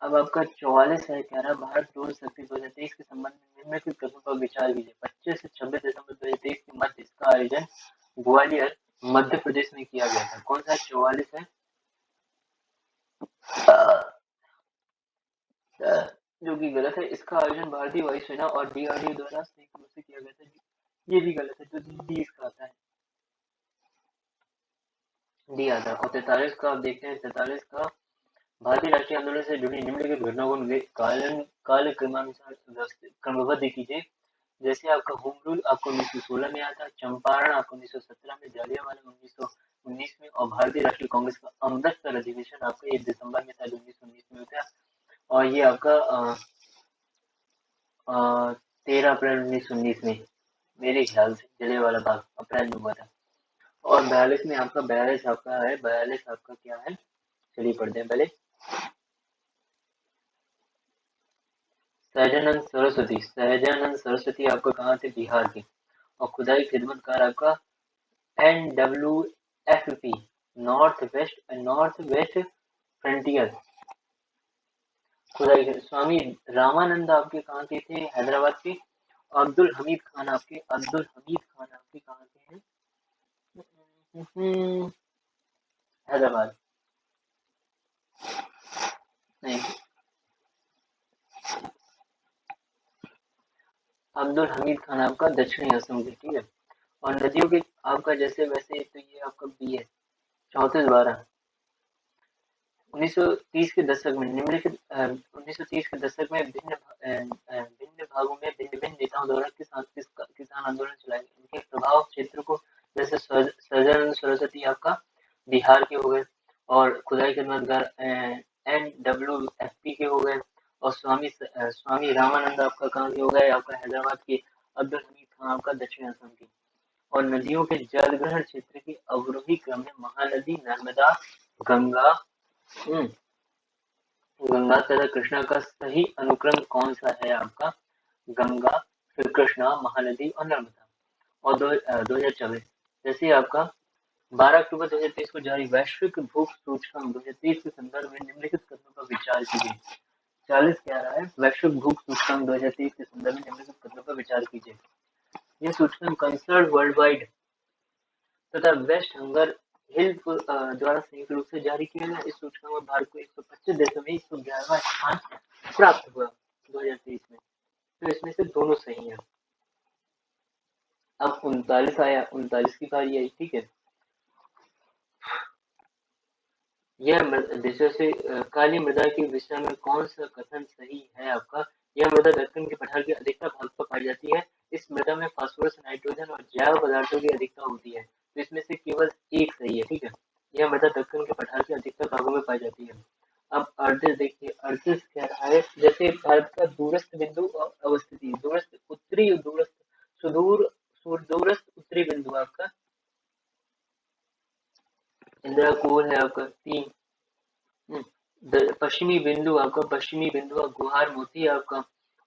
अब आपका 44 है, कह रहा भारत ड्रोन शक्ति 2023 के संबंध में निम्नलिखित कथनों पर विचार कीजिए। 25 से 26 दिसंबर 2023 के मध्य इसका आयोजन ग्वालियर मध्य प्रदेश में किया गया था। कौन सा 44 है? जो कि गलत है। इसका आयोजन भारतीय वायुसेना और डीआरडीओ द्वारा संयुक्त रूप से किया गया था, ये भी गलत है। तो डी इसका आता है। दिया था। और 43 का आप देखते हैं, 43 का भारतीय राष्ट्रीय आंदोलन से जुड़ी निम्नलिखित घटनाओं को काल क्रमानुसार क्रमबद्ध कीजिए। जैसे आपका होम रूल आपको 1916 में आया था, चंपारण आपको 1917 में, जालियांवाला 1919 में, और भारतीय राष्ट्रीय कांग्रेस का अमृतसर अधिवेशन आपका 1 दिसंबर में शायद 1919 में होता है। और ये आपका 13 अप्रैल 1919 में मेरे ख्याल से जलियांवाला बाग अप्रैल में हुआ था। और 42 में आपका 42 आपका है, 42 आपका क्या है, चलिए पढ़ते हैं पहले। सहजानंद सरस्वती आपका कहाँ थे, बिहार के। और खुदाई खिदमतकार आपका NWFP, नॉर्थ वेस्ट फ्रंटियर खुदाई। स्वामी रामानंद आपके कहाँ के थे, हैदराबाद के। अब्दुल हमीद खान आपके कहाँ के हैं, हैदराबाद। नहीं, अब्दुल हमीद खान आपका दक्षिणी असम के, ठीक है। और नदियों के आपका जैसे वैसे तो ये आपका बी है, 34/12। 1930 के दशक में निम्नलिखित 1930 के दशक में भिन्न भागों में भिन्न भिन्न नेताओं द्वारा किसान आंदोलन चलाए गए। इनके प्रभाव क्षेत्र को जैसे सहजानंद सरस्वती आपका बिहार के हो गए, और खुदाई खिदमतगार NWFP के हो गए, और स्वामी रामानंद आपका कहाँ के हो गए, आपका हैदराबाद के। अब्दुल हमीद खान आपका दक्षिण असम के। और नदियों के जल ग्रहण क्षेत्र के अवरोही क्रम में महानदी नर्मदा, गंगा, गंगा तथा कृष्णा का सही अनुक्रम कौन सा है आपका, गंगा, फिर कृष्णा, महानदी और नर्मदा। और 2024 जैसे आपका 12 अक्टूबर 2023 को जारी वैश्विक भूख सूचकांक 2023 के संदर्भ में निम्नलिखित कथनों पर विचार कीजिए। 40 कह रहा है, वैश्विक भूख सूचकांक 2023 के संदर्भ में निम्नलिखित कथनों पर विचार कीजिए। यह सूचकांक कंसर्न वर्ल्ड वाइड तथा वेस्ट हंगर हिल द्वारा संयुक्त रूप से जारी किया गया। इस सूचकांक में भारत को 125 देशों में 111वां स्थान प्राप्त हुआ 2023 में। तो इसमें से दोनों सही है। अब 39 आया, 39 की बारी आई, ठीक है। यह देशों से काली मृदा के विषय में कौन सा कथन सही है आपका। यह मृदा दक्कन के पठार के अधिकतर भाग पर पाई जाती है। इस मृदा में फास्फोरस, नाइट्रोजन और जैव पदार्थों की अधिकता होती है। तो इसमें से केवल एक सही है, ठीक है। यह मृदा दक्कन के पठार के अधिकतर भागों में पाई जाती है। अब अर्जित देखिए, अर्जित कह रहा है जैसे भारत का दूरस्थ बिंदु और अवस्थिति, दूरस्थ उत्तरी, दूरस्थ सुदूर, दूरस्थ उत्तरी बिंदु आपका इंदिरा कोल है आपका 3। पश्चिमी बिंदु आपका गुहार मोती है आपका।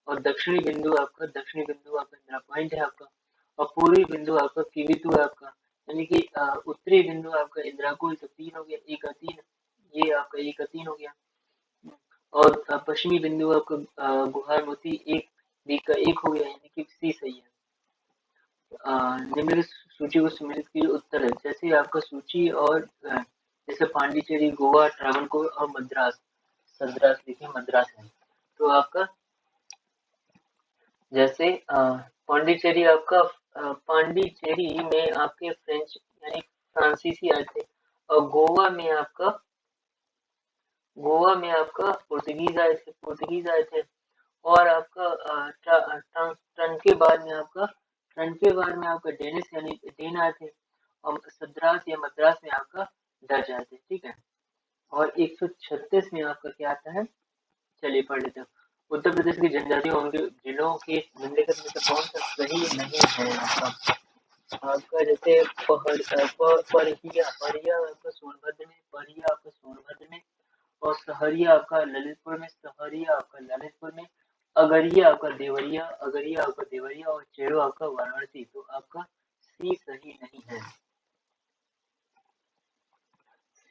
और दक्षिणी बिंदु आपका इंदिरा पॉइंट है आपका। और पूर्वी बिंदु आपका किवितु है आपका। यानी कि उत्तरी बिंदु आपका इंदिरा कोल, तो 3 हो गया, 1 का 3, ये आपका 1 का 3 हो गया। और पश्चिमी बिंदु आपका गुहार मोती 1, बी का 1 हो गया, यानी कि सी सही है। निम्नलिखित सूची को सम्मिलित कीजिए, उत्तर है। जैसे आपका सूची और जैसे पांडिचेरी, गोवा, ट्रावणकोर और मद्रास, देखिए मद्रास है। तो आपका जैसे पांडिचेरी में आपके फ्रेंच यानी फ्रांसीसी आए थे। और गोवा में आपका पुर्तगीज आए थे। और आपका टर्न के बाद में आपका डेनिस यानी डेन आए थे। और सद्रास या मद्रास में आपका डच आए थे, ठीक है। और 136 में आपका क्या आता है, चलिए पढ़ लेते हैं। उत्तर प्रदेश की जनजातियों और उनके जिलों के निम्नलिखित में से कौन सा सही नहीं है आपका जैसे परिया आपका सोनभद्र में, और सहरिया आपका ललितपुर में, अगरिया आपका देवरिया, और चेरो आपका वाराणसी। तो आपका सी सही नहीं है,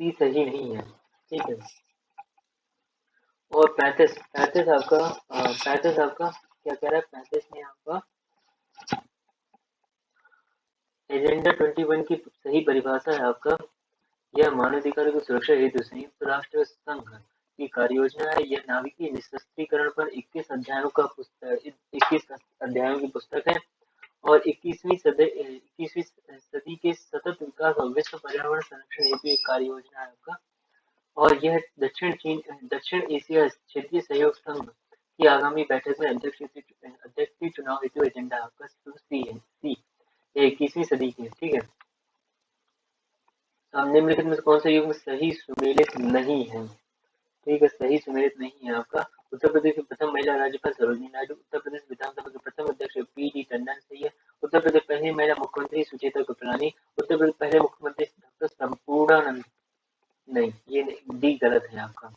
सी सही नहीं है, ठीक है। और 35 आपका क्या कह रहा है, 35 में आपका एजेंडा 21 की सही परिभाषा है आपका। यह मानवाधिकारों की सुरक्षा हेतु संयुक्त राष्ट्र संघ की कार्य योजना है। यह नाभिकीय निशस्त्रीकरण पर 21 अध्यायों की पुस्तक है। और 21वीं सदी के सतत विकास और विश्व पर्यावरण संरक्षण हेतु एक कार्य योजना है आपका। और यह दक्षिण एशिया क्षेत्रीय सहयोग संघ की आगामी बैठक में अध्यक्ष चुनाव हेतु एजेंडा आपका सी है। सी 21वीं सदी की, ठीक है। निम्नलिखित में से कौन सा युग्म सही सुमेलित नहीं है? ठीक है, सही सुमेलित नहीं है आपका। उत्तर प्रदेश की प्रथम महिला राज्यपाल सरोजिनी नायडू, उत्तर प्रदेश विधानसभा के प्रथम अध्यक्ष पी.डी. टंडन सही है। उत्तर प्रदेश पहली महिला मुख्यमंत्री सुचेता कृपलानी, उत्तर प्रदेश पहले मुख्यमंत्री डॉक्टर संपूर्णानंद, नहीं ये नहीं, डी गलत है आपका।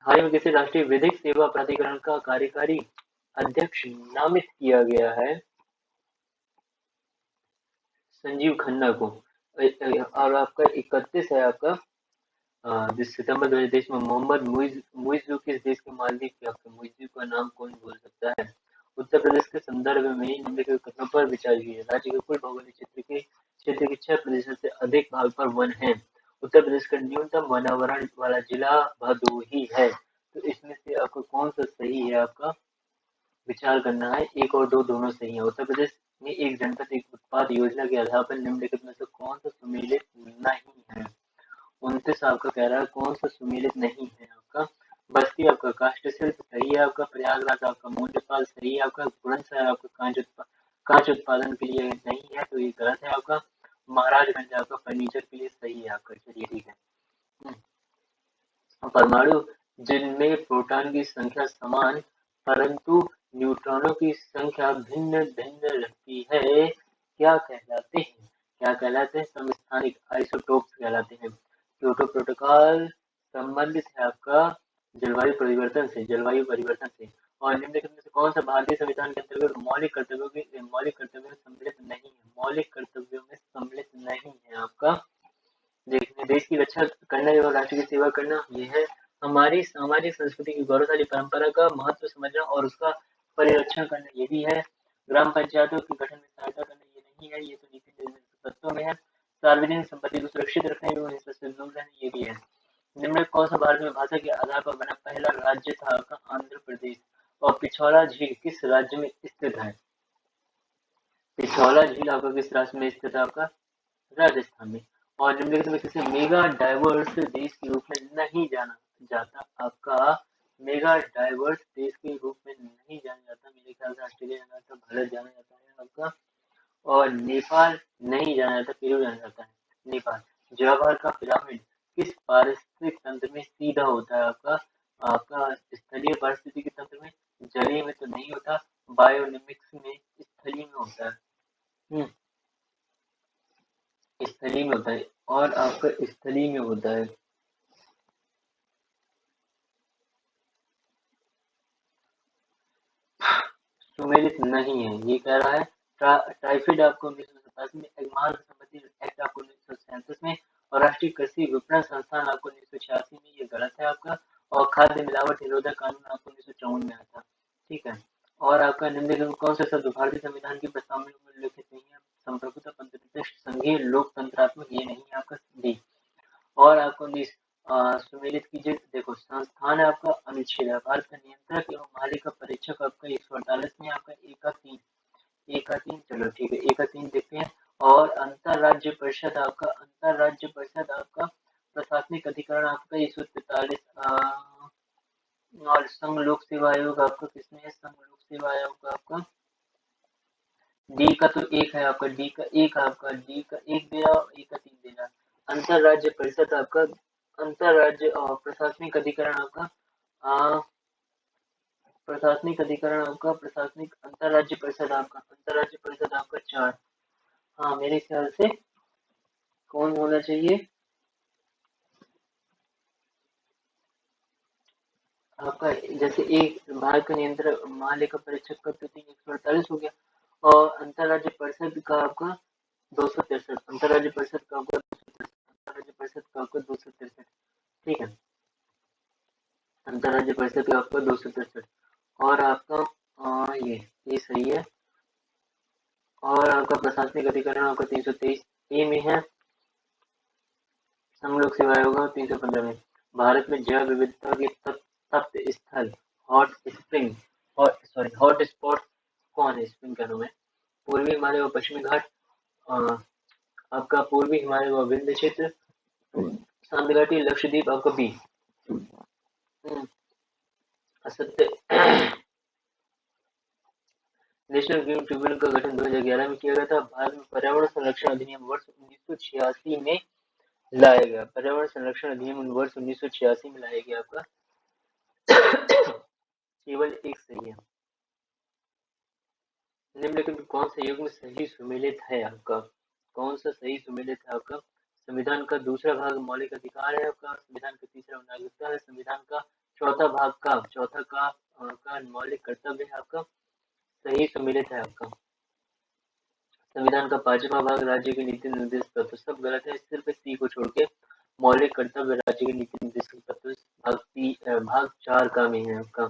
हाल ही में किसी राष्ट्रीय विधिक सेवा प्राधिकरण का कार्यकारी अध्यक्ष नामित किया गया है? संजीव खन्ना को। और आपका 31 है आपका जिस सितंबर 2023 में मोहम्मद मुइज़ किस देश के मालदीव के आपके मुइज़ का नाम कौन बोल सकता है? उत्तर प्रदेश के संदर्भ में निम्नलिखित कथनों पर विचार कीजिए। राज्य के कुल भौगोलिक क्षेत्र के 6% से अधिक भाग पर वन है। उत्तर प्रदेश का न्यूनतम वनावरण वाला जिला भदोही है। तो इसमें से आपको कौन सा सही है? आपका विचार करना है। एक और दो दोनों सही है। उत्तर प्रदेश में एक जनपद एक उत्पाद योजना के आधार पर निम्नलिखित में से कौन सा सुमेलित नहीं है? 29 आपका कह रहा है कौन सा सुमेलित नहीं है आपका? बस्ती आपका काष्ठ शिल्प सही है आपका। प्रयागराज आपका मूल्यपाल सही है आपका। बुलंदशहर आपका कांच उत्पादन के लिए नहीं है, तो ये गलत है आपका। महाराजगंज आपका फर्नीचर के लिए सही है आपका। चलिए ठीक है। परमाणु जिनमें प्रोटॉन की संख्या समान परंतु न्यूट्रॉनों की संख्या भिन्न भिन्न रहती है, क्या कहलाते हैं? क्या कहलाते हैं? समस्थानिक आइसोटोप्स कहलाते हैं। क्योटो प्रोटोकॉल संबंधित है आपका जलवायु परिवर्तन से। और निम्नलिखित में से कौन सा भारतीय संविधान के अंतर्गत मौलिक कर्तव्यों में सम्मिलित नहीं है? मौलिक कर्तव्यों में सम्मिलित नहीं है आपका। देखिए, देश की रक्षा करना एवं राष्ट्र की सेवा करना, यह है हमारी सामाजिक संस्कृति की गौरवशाली परंपरा का महत्व समझना और उसका परिरक्षण करना, ये भी है। ग्राम पंचायतों के गठन में सहायता करना, ये नहीं है, ये तो नीति तत्वों में है। सार्वजनिक संपत्ति को सुरक्षित रखना एवं हिंसा से दूर रहना, ये भी है। निम्न कौन सा भारत में भाषा के आधार पर बना पहला राज्य था? आपका आंध्र प्रदेश। और पिछौला झील किस राज्य में स्थित है? पिछौला झील आपका किस राज्य में स्थित है? आपका राजस्थान में। और निम्नलिखित में किसी मेगा डाइवर्स देश के रूप में नहीं जाना जाता? आपका मेगा डाइवर्स देश के रूप में नहीं जाना जाता, मेरे ख्याल से ऑस्ट्रेलिया जाना जाता, भारत जाना जाता है आपका। और नेपाल नहीं जाना जाता, पेरू जाना जाता है। नेपाल। जवाहर का पिरामिड किस पारिस्थितिक तंत्र में सीधा होता है? आपका आपका स्थलीय पारिस्थितिक तंत्र में। जलीय में तो नहीं होता, बायोनिमिक्स में स्थलीय में होता है। स्थलीय में होता है। और आपका स्थलीय में होता है। सुमेलित नहीं है, ये कह रहा है। टाइफिड आपको 1987 में, एगमार्क संपत्ति एक्ट आपको 1937 में, और राष्ट्रीय कृषि विपणन संस्थान आपको 1986 में, ये गलत है आपका। और खाद्य मिलावट निरोधक कानून आपको 1954 में आया था, ठीक है। और आपका निम्नलिखित में कौन सा शब्द भारतीय संविधान की प्रस्तावना में उल्लेखित नहीं है? संप्रभुता, पंथप्रतिष्ठ, संघीय, लोकतंत्रात्मक, ये नहीं है आपका डी। और आपको सुमेलित कीजिए। देखो, संस्थान है आपका अनुच्छेद है। भारत का नियंत्रक एवं मालिक का परीक्षक आपका 148 में, आपका एक का तीन, चलो ठीक है, एक का तीन देखते हैं। और अंतर राज्य परिषद आपका प्रशासनिक अधिकरण आपका 143। और संघ लोक सेवा आयोग आपका किसमें है? संघ लोक सेवा आयोग का आपका डी का तो एक है आपका, डी का एक आपका, डी का एक दे रहा और एक का तीन दे रहा। अंतर राज्य परिषद आपका, अंतर राज्य और प्रशासनिक अधिकरण आपका प्रशासनिक अंतर राज्य परिषद आपका चार। हाँ, मेरे ख्याल से कौन होना चाहिए आपका? जैसे एक भारत का नियंत्रक महालेखा परीक्षक का तो 148 हो गया। और अंतरराज्य परिषद का आपका 263, अंतरराज्य परिषद का आपका 263, अंतरराज्य परिषद का आपका 263, ठीक है। अंतरराज्य परिषद का आपका 263। और आपका ये सही है। और आपका प्रशासनिक अधिकरण आपका 323 ए में है। संघ लोक सेवा आयोग 315 में। भारत में जैव विविधता के तप्त स्थल हॉट स्प्रिंग हॉट स्पॉट कौन है इसमें क्या नाम है? पूर्वी हिमालय व पश्चिमी घाट, अ, आपका पूर्वी हिमालय व विंध्य क्षेत्र, शांति घाटी, लक्षद्वीप, आपका बी। असत्य। नेशनल ग्रीन ट्रिब्यूनल का गठन 2011 में किया गया था। भारत में पर्यावरण संरक्षण अधिनियम वर्ष 1986 में लाया गया। पर्यावरण संरक्षण अधिनियम वर्ष 1986 में लाया गया आपका। केवल एक सही है। निम्नलिखित में कौन सा युग्म सही सुमेलित है आपका? कौन सा सही सुमेलित है आपका? संविधान का दूसरा भाग मौलिक अधिकार है आपका। संविधान का तीसरा नागरिकता है। संविधान का चौथा भाग का मौलिक कर्तव्य है आपका। सही सुमेलित है आपका। संविधान का पांचवा भाग राज्य के नीति निर्देश तत्व, सब गलत है सिर्फ सी को छोड़ के। मौलिक कर्तव्य राज्य के नीति निर्देश तत्व भाग 4 का में है आपका।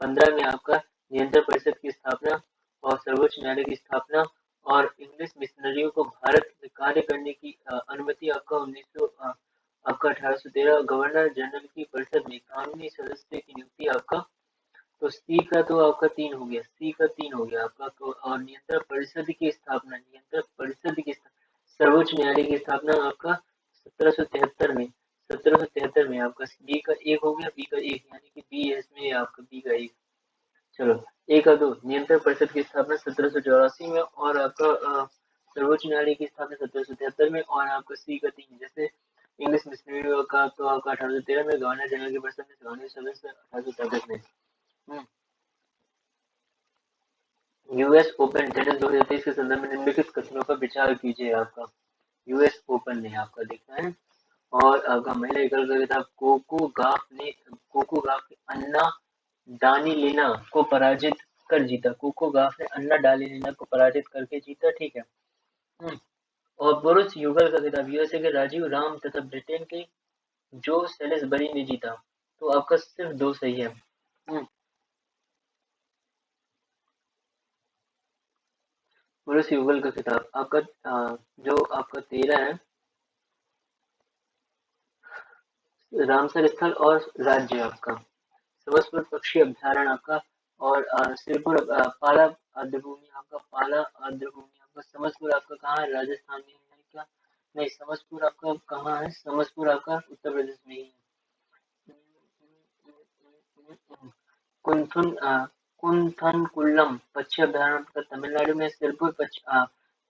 15 में आपका नियंत्रण परिषद की स्थापना और सर्वोच्च न्यायालय की स्थापना और इंग्लिश मिशनरियों को भारत में कार्य करने की अनुमति आपका 1813। गवर्नर जनरल की परिषद में कानूनी सदस्य की नियुक्ति आपका। तो सी का तो आपका 3 हो गया, सी का 3 हो गया आपका। तो और नियंत्रण परिषद की स्थापना, सर्वोच्च न्यायालय की स्थापना आपका 1773 में आपका बी का 1 हो गया, बी का 1 यानी कि बी है इसमें आपका बी का 1। चलो ए का 2, नियंत्रण परिषद की स्थापना 1784 में और आपका सर्वोच्च न्यायालय की स्थापना 1773 में और आपका सी का 3। जैसे इंग्लिश मिशनरी का तो आपका 1813 में, गवर्नर जनरल की परिषद में कानूनी सदस्य 1863 में। यूएस ओपन टेनिस 2023 के संदर्भ में निम्नलिखित कथनों पर विचार कीजिए आपका। यूएस ओपन में आपका देखना है और आपका महिला एकल का था कोको गाफ ने अन्ना डानिलिना को पराजित कर जीता। कोको गाफ ने अन्ना डानिलिना को पराजित करके जीता, ठीक है। और पुरुष युगल का खिताब यूएसए के राजीव राम तथा ब्रिटेन के जो सेलिसबरी ने जीता। तो आपका सिर्फ 2 सही है। पुरुष युगल का खिताब आपका जो आपका 13 है, रामसर स्थल और राज्य आपका समस्तपुर पक्षी अभ्यारण्य आपका और सिरपुर पाला आर्द्रभूमि आपका, पाला आर्द्रभूमि आपका। समस्तपुर आपका कहाँ है? राजस्थान में है क्या? नहीं, समस्तपुर आपका कहाँ है? समस्तपुर आपका उत्तर प्रदेश में ही है। कुंथन कुंथनकुल्लम पक्षी अभ्यारण्य आपका तमिलनाडु में, सिरपुर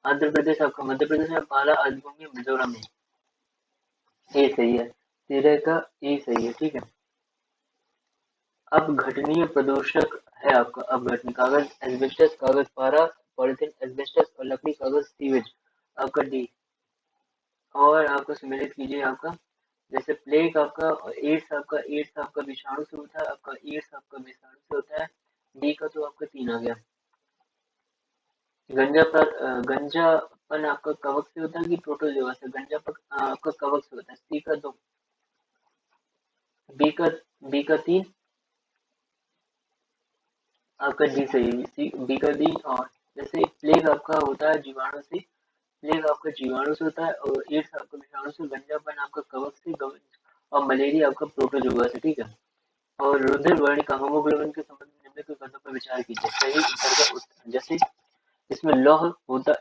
आंध्र प्रदेश आपका, मध्य प्रदेश में, पाला आर्द्रभूमि मिजोरम में। ये सही है, 13 का ए सही है, ठीक है। अपघटनीय प्रदूषक है आपका अपघटनीय कागज, एस्बेस्टस, कागज पारा, पॉलिथीन, एस्बेस्टस और लकड़ी, कागज, सीवेज आपका डी। और आपको सम्मिलित कीजिए आपका। जैसे प्लेग आपका एड्स आपका विषाणु से होता है, आपका एड्स आपका विषाणु से होता है। डी का तो आपका 3 आ गया। गंजापन आपका कवक से होता है कि प्रोटोजोआ से? गंजापन आपका कवक से होता है। सी का 2, बी का 3 आपका डी सही है, बी का डी। और जैसे प्लेग आपका होता है जीवाणु से, प्लेग आपका जीवाणु से होता है और एड्स आपका विषाणु से, गंजापन आपका कवक से और मलेरिया आपका प्रोटोजोआ से, ठीक है। और रुधिर वर्णिका हीमोग्लोबिन के संबंध में निम्नलिखित कथनों पर विचार कीजिए। सही उत्तर का उत्तर, जैसे इसमें लोहा होता है,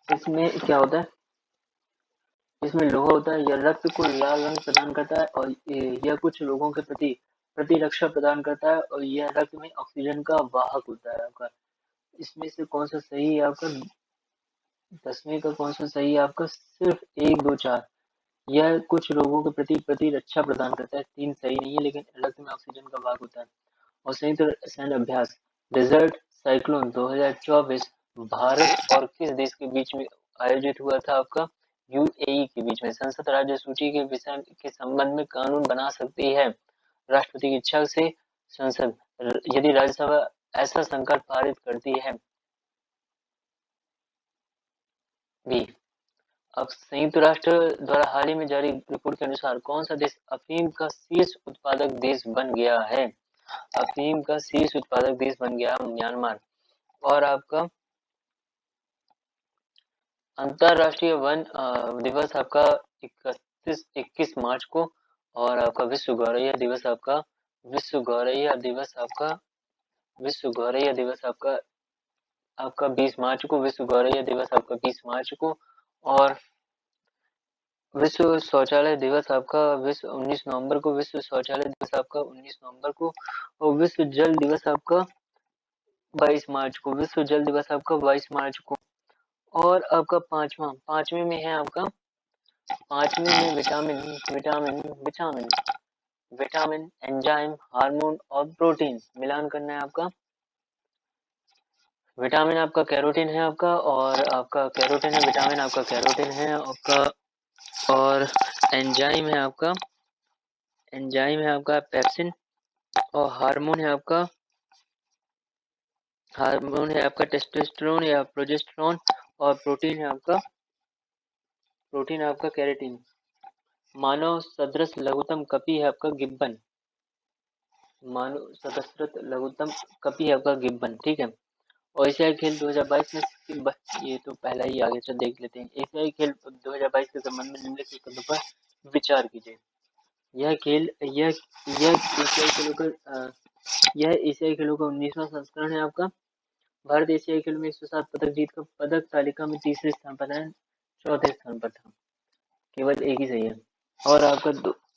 इसमें क्या होता है? इसमें लोहा होता है, यह रक्त को लाल रंग प्रदान करता है और यह कुछ रोगों के प्रति प्रतिरक्षा प्रदान करता है और यह रक्त में ऑक्सीजन का वाहक होता है आपका। इसमें से कौन सा सही है आपका? 10वीं का कौन सा सही है आपका? सिर्फ 1, 2, 4। यह कुछ रोगों के प्रति प्रतिरक्षा प्रदान करता है। 3 सही नहीं है, लेकिन रक्त में ऑक्सीजन का वाहक होता है। और संयुक्त सैन्य अभ्यास डेजर्ट साइक्लोन 2024 भारत और किस देश के बीच में आयोजित हुआ था आपका? यूएई के बीच में। संसद राज्य सूची के विषय के संबंध में कानून बना सकती है राष्ट्रपति की इच्छा से संसद, यदि राज्यसभा ऐसा संकल्प पारित करती है। बी। अब संयुक्त राष्ट्र द्वारा हाल ही में जारी रिपोर्ट के अनुसार कौन सा देश अफीम का शीर्ष उत्पादक देश बन गया है? अफीम का शीर्ष उत्पादक देश बन गया म्यांमार। और आपका अंतरराष्ट्रीय वन दिवस आपका 21 मार्च को और आपका विश्व गौरैया दिवस आपका विश्व गौरैया दिवस आपका विश्व गौरैया दिवस आपका आपका 20 मार्च को, विश्व गौरैया दिवस आपका 20 मार्च को। और विश्व शौचालय दिवस आपका विश्व 19 नवंबर को, विश्व शौचालय दिवस आपका 19 नवंबर को। और विश्व जल दिवस आपका 22 मार्च को, विश्व जल दिवस आपका 22 मार्च को। और आपका पांचवें में है आपका, पांचवें में vitamin vitamin vitamin vitamin enzyme hormone और प्रोटीन मिलान करना है आपका। विटामिन आपका कैरोटीन है आपका, और आपका कैरोटीन है, विटामिन आपका कैरोटीन है आपका। और एंजाइम है आपका, एंजाइम है आपका पेप्सिन। और हार्मोन है आपका टेस्टोस्टेरोन या प्रोजेस्टेरोन। और प्रोटीन आपका कैरेटीन। मानव सदृश लघुत्तम कपि है आपका गिब्बन। मानव सदृश लघुत्तम कपि है आपका गिब्बन, ठीक है। और एशियाई खेल 2022 में, ये तो पहला ही आगे चल देख लेते हैं। एशियाई खेल 2022 के संबंध में निम्नलिखित कथनों पर विचार कीजिए। यह खेल यह यह एशियाई खेलों का 19वां संस्करण है आपका। भारत एशियाई खेलों में 107 पदक जीतकर पदक तालिका में तीसरे स्थान पर है, चौथे स्थान पर था। केवल एक ही सही है। और आपका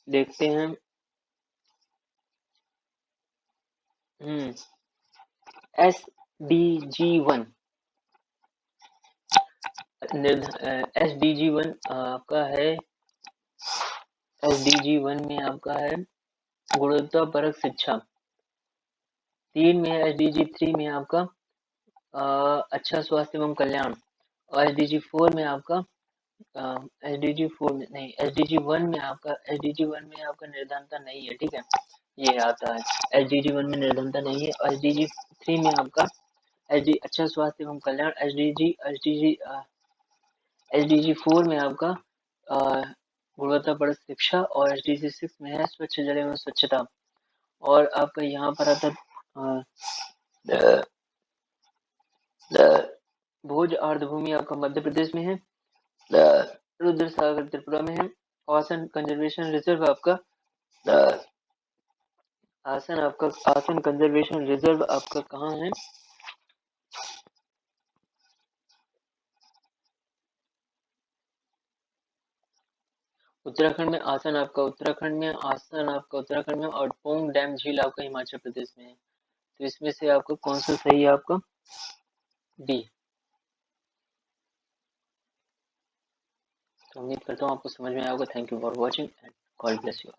देखते हैं SDG1। SDG1 आपका है, SDG1 में आपका है गुणवत्तापरक शिक्षा। 3 में है SDG3 में आपका अच्छा स्वास्थ्य एवं कल्याण। और SDG4 में आपका SDG4 में नहीं, SDG1 में आपका निर्धनता नहीं है, ठीक है। ये आता है SDG1 में निर्धनता नहीं है। और SDG3 में आपका अच्छा स्वास्थ्य एवं कल्याण। SDG4 में आपका गुणवत्तापरक शिक्षा। और SDG6 में है स्वच्छ जल एवं स्वच्छता। और आपका यहाँ पर आता भोज आर्द्रभूमि आपका मध्य प्रदेश में है। रुद्र सागर त्रिपुरा में है। आसन कंजर्वेशन रिजर्व आपका आसन कंजर्वेशन रिजर्व आपका कहाँ है? उत्तराखंड में। आसन आपका उत्तराखंड में। और पोंग डैम झील आपका हिमाचल प्रदेश में है। तो इसमें से आपका कौन सा सही है? आपका डी। तो उम्मीद करता हूँ आपको समझ में आएगा। Thank you for watching and God bless you.